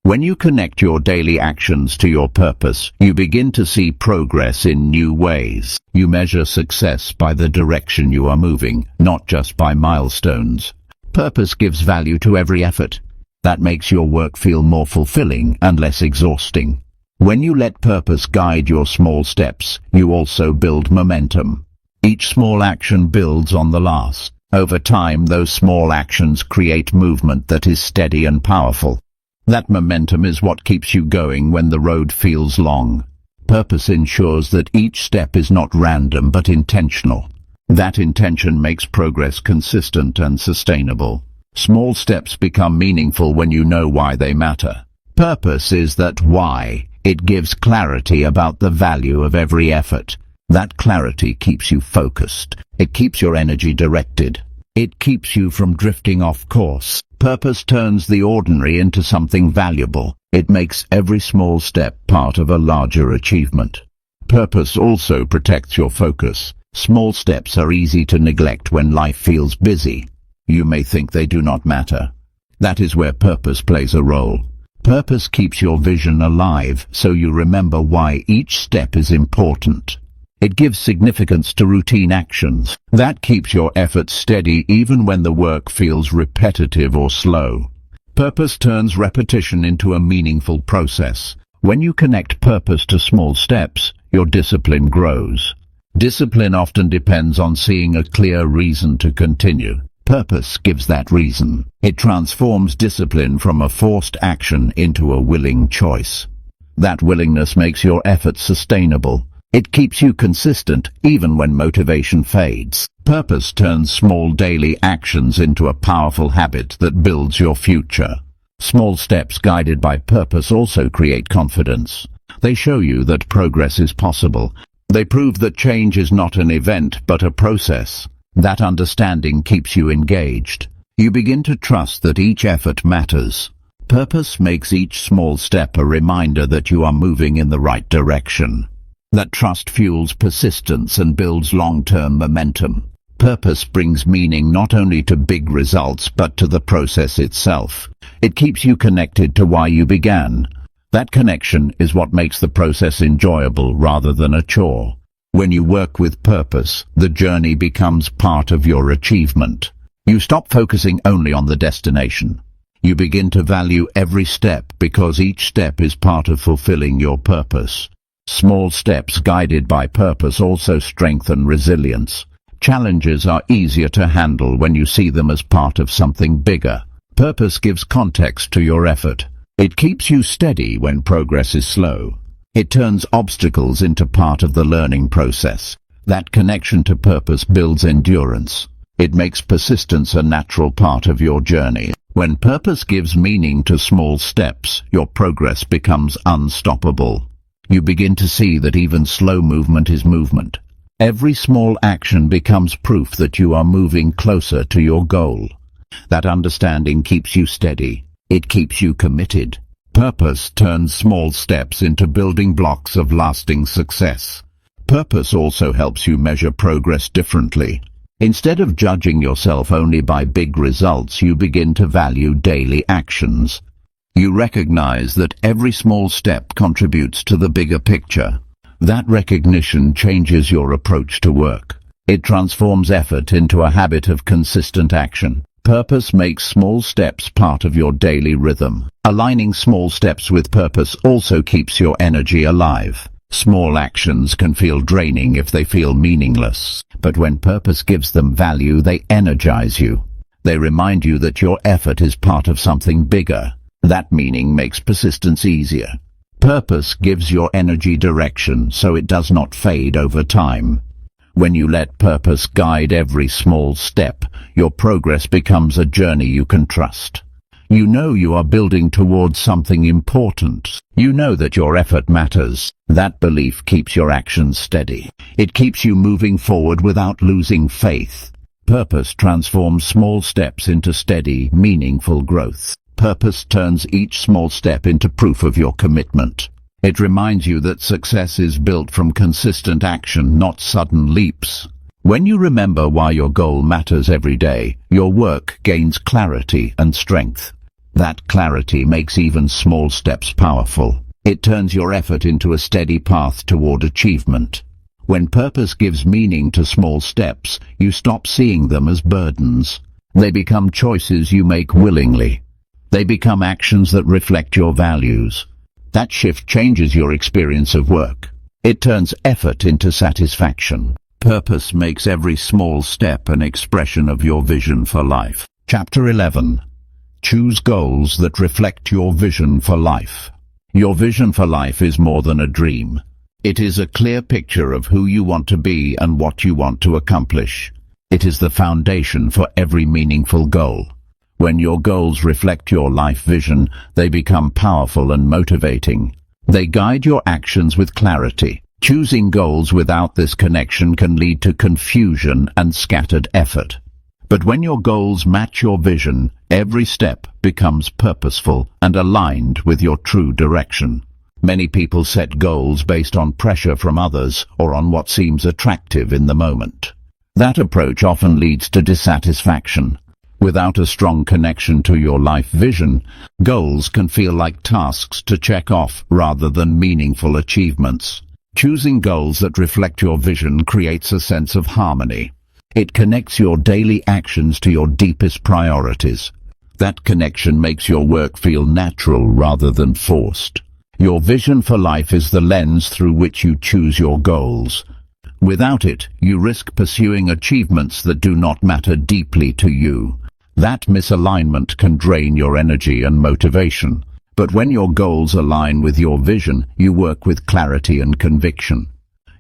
When you connect your daily actions to your purpose, you begin to see progress in new ways. You measure success by the direction you are moving, not just by milestones. Purpose gives value to every effort. That makes your work feel more fulfilling and less exhausting. When you let purpose guide your small steps, you also build momentum. Each small action builds on the last. Over time, those small actions create movement that is steady and powerful. That momentum is what keeps you going when the road feels long. Purpose ensures that each step is not random but intentional. That intention makes progress consistent and sustainable. Small steps become meaningful when you know why they matter. Purpose is that why. It gives clarity about the value of every effort. That clarity keeps you focused. It keeps your energy directed. It keeps you from drifting off course. Purpose turns the ordinary into something valuable. It makes every small step part of a larger achievement. Purpose also protects your focus. Small steps are easy to neglect when life feels busy. You may think they do not matter. That is where purpose plays a role. Purpose keeps your vision alive, so you remember why each step is important. It gives significance to routine actions. That keeps your efforts steady even when the work feels repetitive or slow. Purpose turns repetition into a meaningful process. When you connect purpose to small steps, your discipline grows. Discipline often depends on seeing a clear reason to continue. Purpose gives that reason. It transforms discipline from a forced action into a willing choice. That willingness makes your efforts sustainable. It keeps you consistent even when motivation fades. Purpose turns small daily actions into a powerful habit that builds your future. Small steps guided by purpose also create confidence. They show you that progress is possible. They prove that change is not an event but a process. That understanding keeps you engaged. You begin to trust that each effort matters. Purpose makes each small step a reminder that you are moving in the right direction. That trust fuels persistence and builds long-term momentum. Purpose brings meaning not only to big results but to the process itself. It keeps you connected to why you began. That connection is what makes the process enjoyable rather than a chore. When you work with purpose, the journey becomes part of your achievement. You stop focusing only on the destination. You begin to value every step because each step is part of fulfilling your purpose. Small steps guided by purpose also strengthen resilience. Challenges are easier to handle when you see them as part of something bigger. Purpose gives context to your effort. It keeps you steady when progress is slow. It turns obstacles into part of the learning process. That connection to purpose builds endurance. It makes persistence a natural part of your journey. When purpose gives meaning to small steps, your progress becomes unstoppable. You begin to see that even slow movement is movement. Every small action becomes proof that you are moving closer to your goal. That understanding keeps you steady. It keeps you committed. Purpose turns small steps into building blocks of lasting success. Purpose also helps you measure progress differently. Instead of judging yourself only by big results, you begin to value daily actions. You recognize that every small step contributes to the bigger picture. That recognition changes your approach to work. It transforms effort into a habit of consistent action. Purpose makes small steps part of your daily rhythm. Aligning small steps with purpose also keeps your energy alive. Small actions can feel draining if they feel meaningless, but when purpose gives them value, they energize you. They remind you that your effort is part of something bigger. That meaning makes persistence easier. Purpose gives your energy direction so it does not fade over time. When you let purpose guide every small step, your progress becomes a journey you can trust. You know you are building towards something important. You know that your effort matters. That belief keeps your actions steady. It keeps you moving forward without losing faith. Purpose transforms small steps into steady, meaningful growth. Purpose turns each small step into proof of your commitment. It reminds you that success is built from consistent action, not sudden leaps. When you remember why your goal matters every day, your work gains clarity and strength. That clarity makes even small steps powerful. It turns your effort into a steady path toward achievement. When purpose gives meaning to small steps, you stop seeing them as burdens. They become choices you make willingly. They become actions that reflect your values. That shift changes your experience of work. It turns effort into satisfaction. Purpose makes every small step an expression of your vision for life. Chapter 11. Choose goals that reflect your vision for life. Your vision for life is more than a dream. It is a clear picture of who you want to be and what you want to accomplish. It is the foundation for every meaningful goal. When your goals reflect your life vision, they become powerful and motivating. They guide your actions with clarity. Choosing goals without this connection can lead to confusion and scattered effort. But when your goals match your vision, every step becomes purposeful and aligned with your true direction. Many people set goals based on pressure from others or on what seems attractive in the moment. That approach often leads to dissatisfaction. Without a strong connection to your life vision, goals can feel like tasks to check off rather than meaningful achievements. Choosing goals that reflect your vision creates a sense of harmony. It connects your daily actions to your deepest priorities. That connection makes your work feel natural rather than forced. Your vision for life is the lens through which you choose your goals. Without it, you risk pursuing achievements that do not matter deeply to you. That misalignment can drain your energy and motivation. But when your goals align with your vision, you work with clarity and conviction.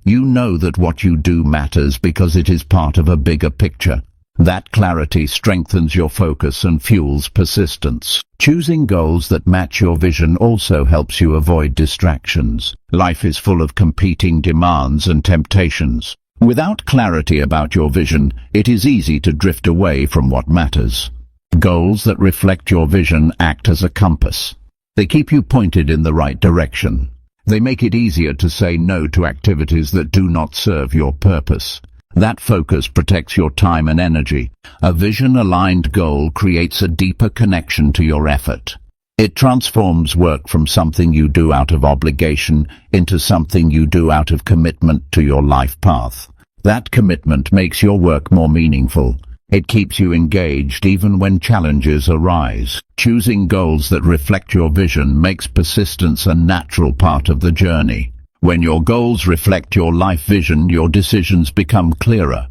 You know that what you do matters because it is part of a bigger picture. That clarity strengthens your focus and fuels persistence. Choosing goals that match your vision also helps you avoid distractions. Life is full of competing demands and temptations. Without clarity about your vision, it is easy to drift away from what matters. Goals that reflect your vision act as a compass. They keep you pointed in the right direction. They make it easier to say no to activities that do not serve your purpose. That focus protects your time and energy. A vision-aligned goal creates a deeper connection to your effort. It transforms work from something you do out of obligation into something you do out of commitment to your life path. That commitment makes your work more meaningful. It keeps you engaged even when challenges arise. Choosing goals that reflect your vision makes persistence a natural part of the journey. When your goals reflect your life vision, your decisions become clearer.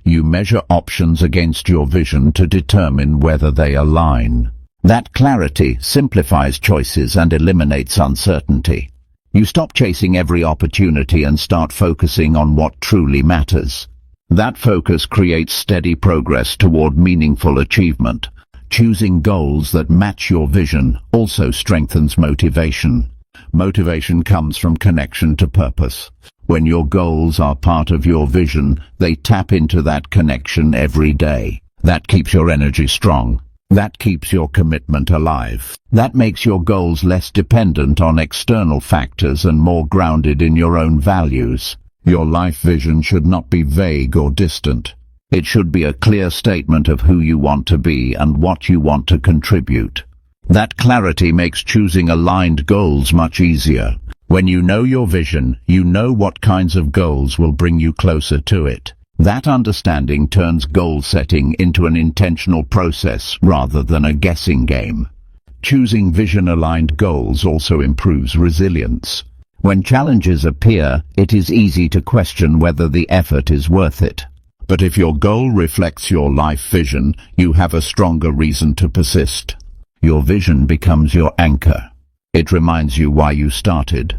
You measure options against your vision to determine whether they align. That clarity simplifies choices and eliminates uncertainty. You stop chasing every opportunity and start focusing on what truly matters. That focus creates steady progress toward meaningful achievement. Choosing goals that match your vision also strengthens motivation. Motivation comes from connection to purpose. When your goals are part of your vision, they tap into that connection every day. That keeps your energy strong. That keeps your commitment alive. That makes your goals less dependent on external factors and more grounded in your own values. Your life vision should not be vague or distant. It should be a clear statement of who you want to be and what you want to contribute. That clarity makes choosing aligned goals much easier. When you know your vision, you know what kinds of goals will bring you closer to it. That understanding turns goal setting into an intentional process rather than a guessing game. Choosing vision-aligned goals also improves resilience. When challenges appear, it is easy to question whether the effort is worth it. But if your goal reflects your life vision, you have a stronger reason to persist. Your vision becomes your anchor. It reminds you why you started.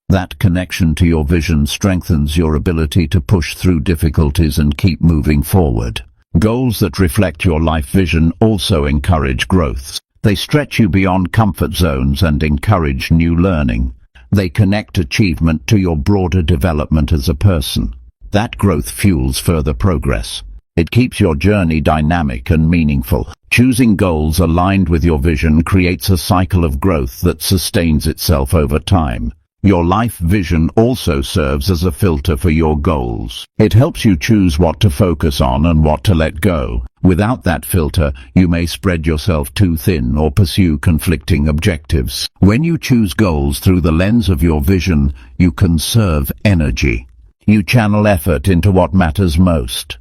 That connection to your vision strengthens your ability to push through difficulties and keep moving forward. Goals that reflect your life vision also encourage growth. They stretch you beyond comfort zones and encourage new learning. They connect achievement to your broader development as a person. That growth fuels further progress. It keeps your journey dynamic and meaningful. Choosing goals aligned with your vision creates a cycle of growth that sustains itself over time. Your life vision also serves as a filter for your goals. It helps you choose what to focus on and what to let go. Without that filter, you may spread yourself too thin or pursue conflicting objectives. When you choose goals through the lens of your vision, you conserve energy. You channel effort into what matters most.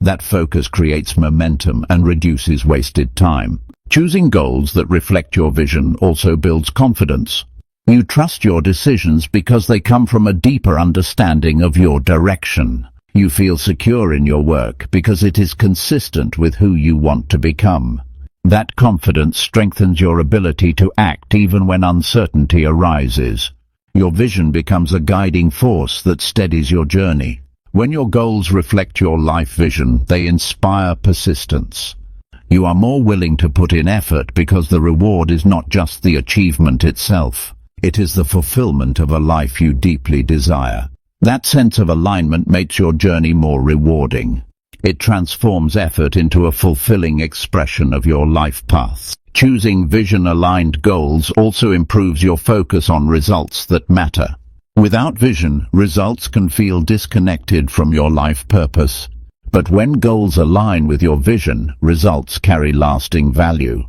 That focus creates momentum and reduces wasted time. Choosing goals that reflect your vision also builds confidence. You trust your decisions because they come from a deeper understanding of your direction. You feel secure in your work because it is consistent with who you want to become. That confidence strengthens your ability to act even when uncertainty arises. Your vision becomes a guiding force that steadies your journey. When your goals reflect your life vision, they inspire persistence. You are more willing to put in effort because the reward is not just the achievement itself. It is the fulfillment of a life you deeply desire. That sense of alignment makes your journey more rewarding. It transforms effort into a fulfilling expression of your life path. Choosing vision-aligned goals also improves your focus on results that matter. Without vision, results can feel disconnected from your life purpose. But when goals align with your vision, results carry lasting value.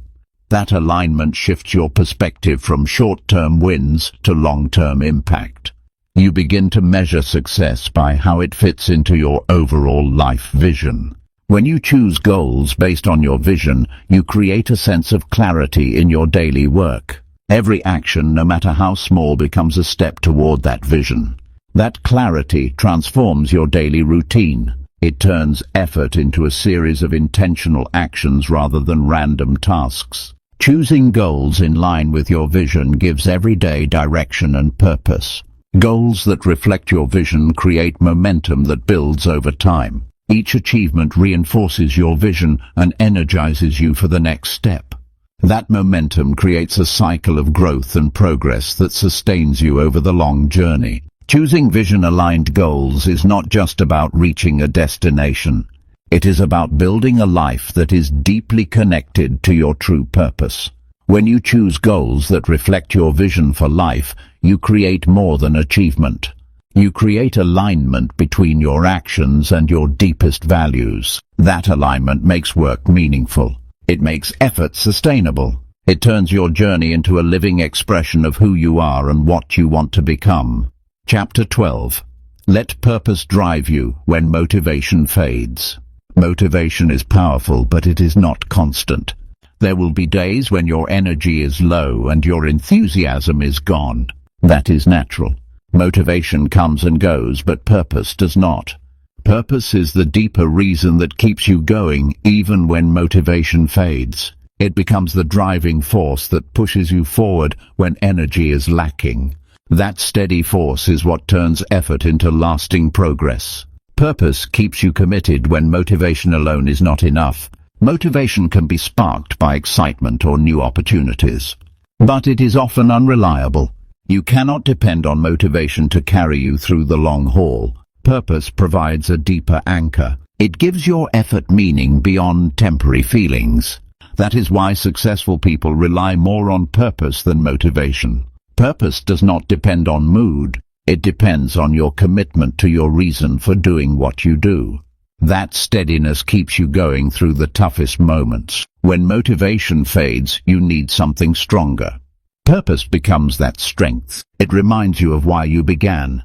That alignment shifts your perspective from short-term wins to long-term impact. You begin to measure success by how it fits into your overall life vision. When you choose goals based on your vision, you create a sense of clarity in your daily work. Every action, no matter how small, becomes a step toward that vision. That clarity transforms your daily routine. It turns effort into a series of intentional actions rather than random tasks. Choosing goals in line with your vision gives everyday direction and purpose. Goals that reflect your vision create momentum that builds over time. Each achievement reinforces your vision and energizes you for the next step. That momentum creates a cycle of growth and progress that sustains you over the long journey. Choosing vision-aligned goals is not just about reaching a destination. It is about building a life that is deeply connected to your true purpose. When you choose goals that reflect your vision for life, you create more than achievement. You create alignment between your actions and your deepest values. That alignment makes work meaningful. It makes effort sustainable. It turns your journey into a living expression of who you are and what you want to become. Chapter 12. Let purpose drive you when motivation fades. Motivation is powerful, but it is not constant. There will be days when your energy is low and your enthusiasm is gone. That is natural. Motivation comes and goes, but purpose does not. Purpose is the deeper reason that keeps you going even when motivation fades. It becomes the driving force that pushes you forward when energy is lacking. That steady force is what turns effort into lasting progress. Purpose keeps you committed when motivation alone is not enough. Motivation can be sparked by excitement or new opportunities, but it is often unreliable. You cannot depend on motivation to carry you through the long haul. Purpose provides a deeper anchor. It gives your effort meaning beyond temporary feelings. That is why successful people rely more on purpose than motivation. Purpose does not depend on mood. It depends on your commitment to your reason for doing what you do. That steadiness keeps you going through the toughest moments. When motivation fades, you need something stronger. Purpose becomes that strength. It reminds you of why you began.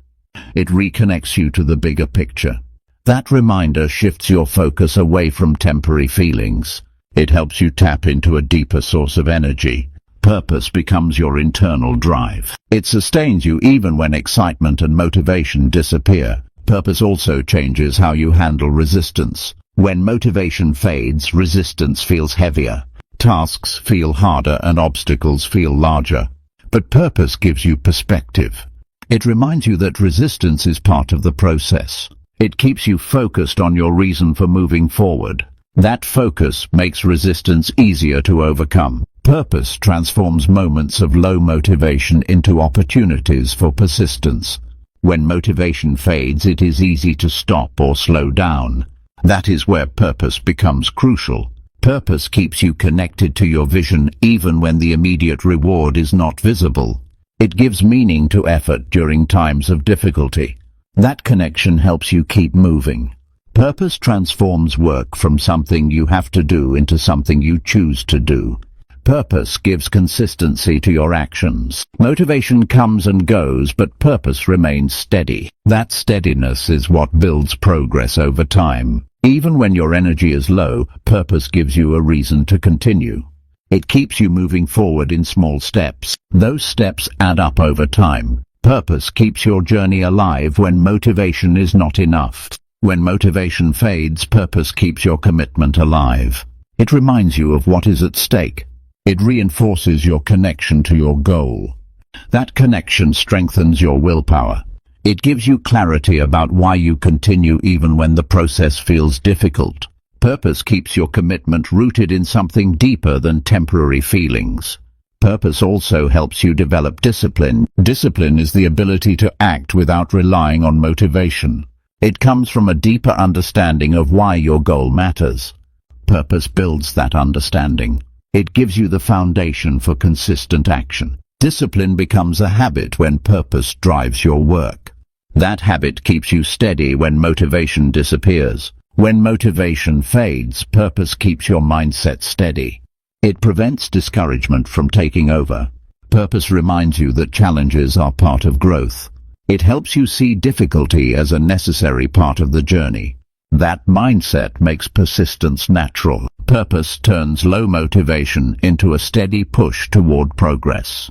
It reconnects you to the bigger picture. That reminder shifts your focus away from temporary feelings. It helps you tap into a deeper source of energy. Purpose becomes your internal drive. It sustains you even when excitement and motivation disappear. Purpose also changes how you handle resistance. When motivation fades, resistance feels heavier. Tasks feel harder and obstacles feel larger. But purpose gives you perspective. It reminds you that resistance is part of the process. It keeps you focused on your reason for moving forward. That focus makes resistance easier to overcome. Purpose transforms moments of low motivation into opportunities for persistence. When motivation fades, it is easy to stop or slow down. That is where purpose becomes crucial. Purpose keeps you connected to your vision even when the immediate reward is not visible. It gives meaning to effort during times of difficulty. That connection helps you keep moving. Purpose transforms work from something you have to do into something you choose to do. Purpose gives consistency to your actions. Motivation comes and goes, but purpose remains steady. That steadiness is what builds progress over time. Even when your energy is low, purpose gives you a reason to continue. It keeps you moving forward in small steps. Those steps add up over time. Purpose keeps your journey alive when motivation is not enough. When motivation fades, purpose keeps your commitment alive. It reminds you of what is at stake. It reinforces your connection to your goal. That connection strengthens your willpower. It gives you clarity about why you continue even when the process feels difficult. Purpose keeps your commitment rooted in something deeper than temporary feelings. Purpose also helps you develop discipline. Discipline is the ability to act without relying on motivation. It comes from a deeper understanding of why your goal matters. Purpose builds that understanding. It gives you the foundation for consistent action. Discipline becomes a habit when purpose drives your work. That habit keeps you steady when motivation disappears. When motivation fades, purpose keeps your mindset steady. It prevents discouragement from taking over. Purpose reminds you that challenges are part of growth. It helps you see difficulty as a necessary part of the journey. That mindset makes persistence natural. Purpose turns low motivation into a steady push toward progress.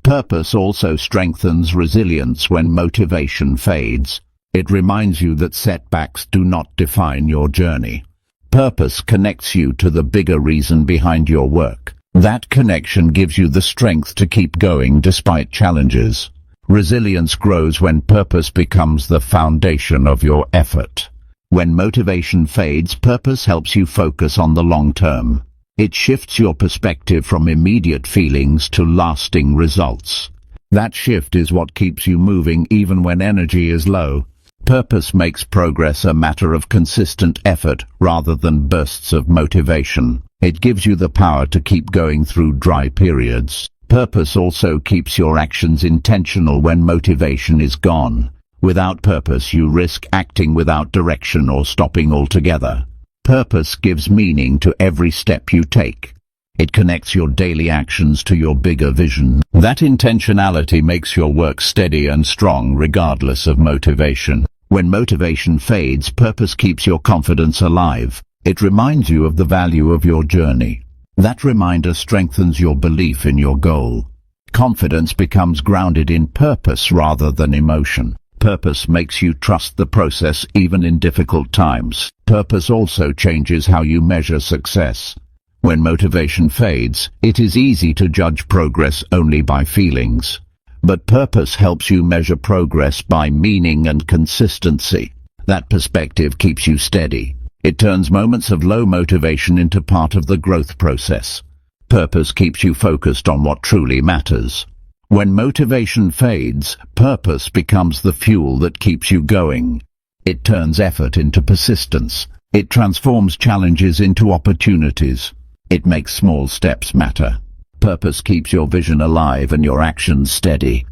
Purpose also strengthens resilience when motivation fades. It reminds you that setbacks do not define your journey. Purpose connects you to the bigger reason behind your work. That connection gives you the strength to keep going despite challenges. Resilience grows when purpose becomes the foundation of your effort. When motivation fades, purpose helps you focus on the long term. It shifts your perspective from immediate feelings to lasting results. That shift is what keeps you moving even when energy is low. Purpose makes progress a matter of consistent effort rather than bursts of motivation. It gives you the power to keep going through dry periods. Purpose also keeps your actions intentional when motivation is gone. Without purpose, you risk acting without direction or stopping altogether. Purpose gives meaning to every step you take. It connects your daily actions to your bigger vision. That intentionality makes your work steady and strong regardless of motivation. When motivation fades, purpose keeps your confidence alive. It reminds you of the value of your journey. That reminder strengthens your belief in your goal. Confidence becomes grounded in purpose rather than emotion. Purpose makes you trust the process even in difficult times. Purpose also changes how you measure success. When motivation fades, it is easy to judge progress only by feelings. But purpose helps you measure progress by meaning and consistency. That perspective keeps you steady. It turns moments of low motivation into part of the growth process. Purpose keeps you focused on what truly matters. When motivation fades, purpose becomes the fuel that keeps you going. It turns effort into persistence. It transforms challenges into opportunities. It makes small steps matter. Purpose keeps your vision alive and your actions steady.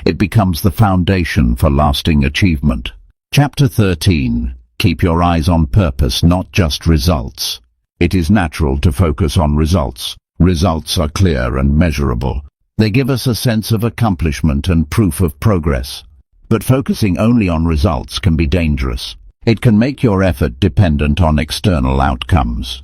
It becomes the foundation for lasting achievement. Chapter 13. Keep your eyes on purpose, not just results. It is natural to focus on results. Results are clear and measurable. They give us a sense of accomplishment and proof of progress. But focusing only on results can be dangerous. It can make your effort dependent on external outcomes.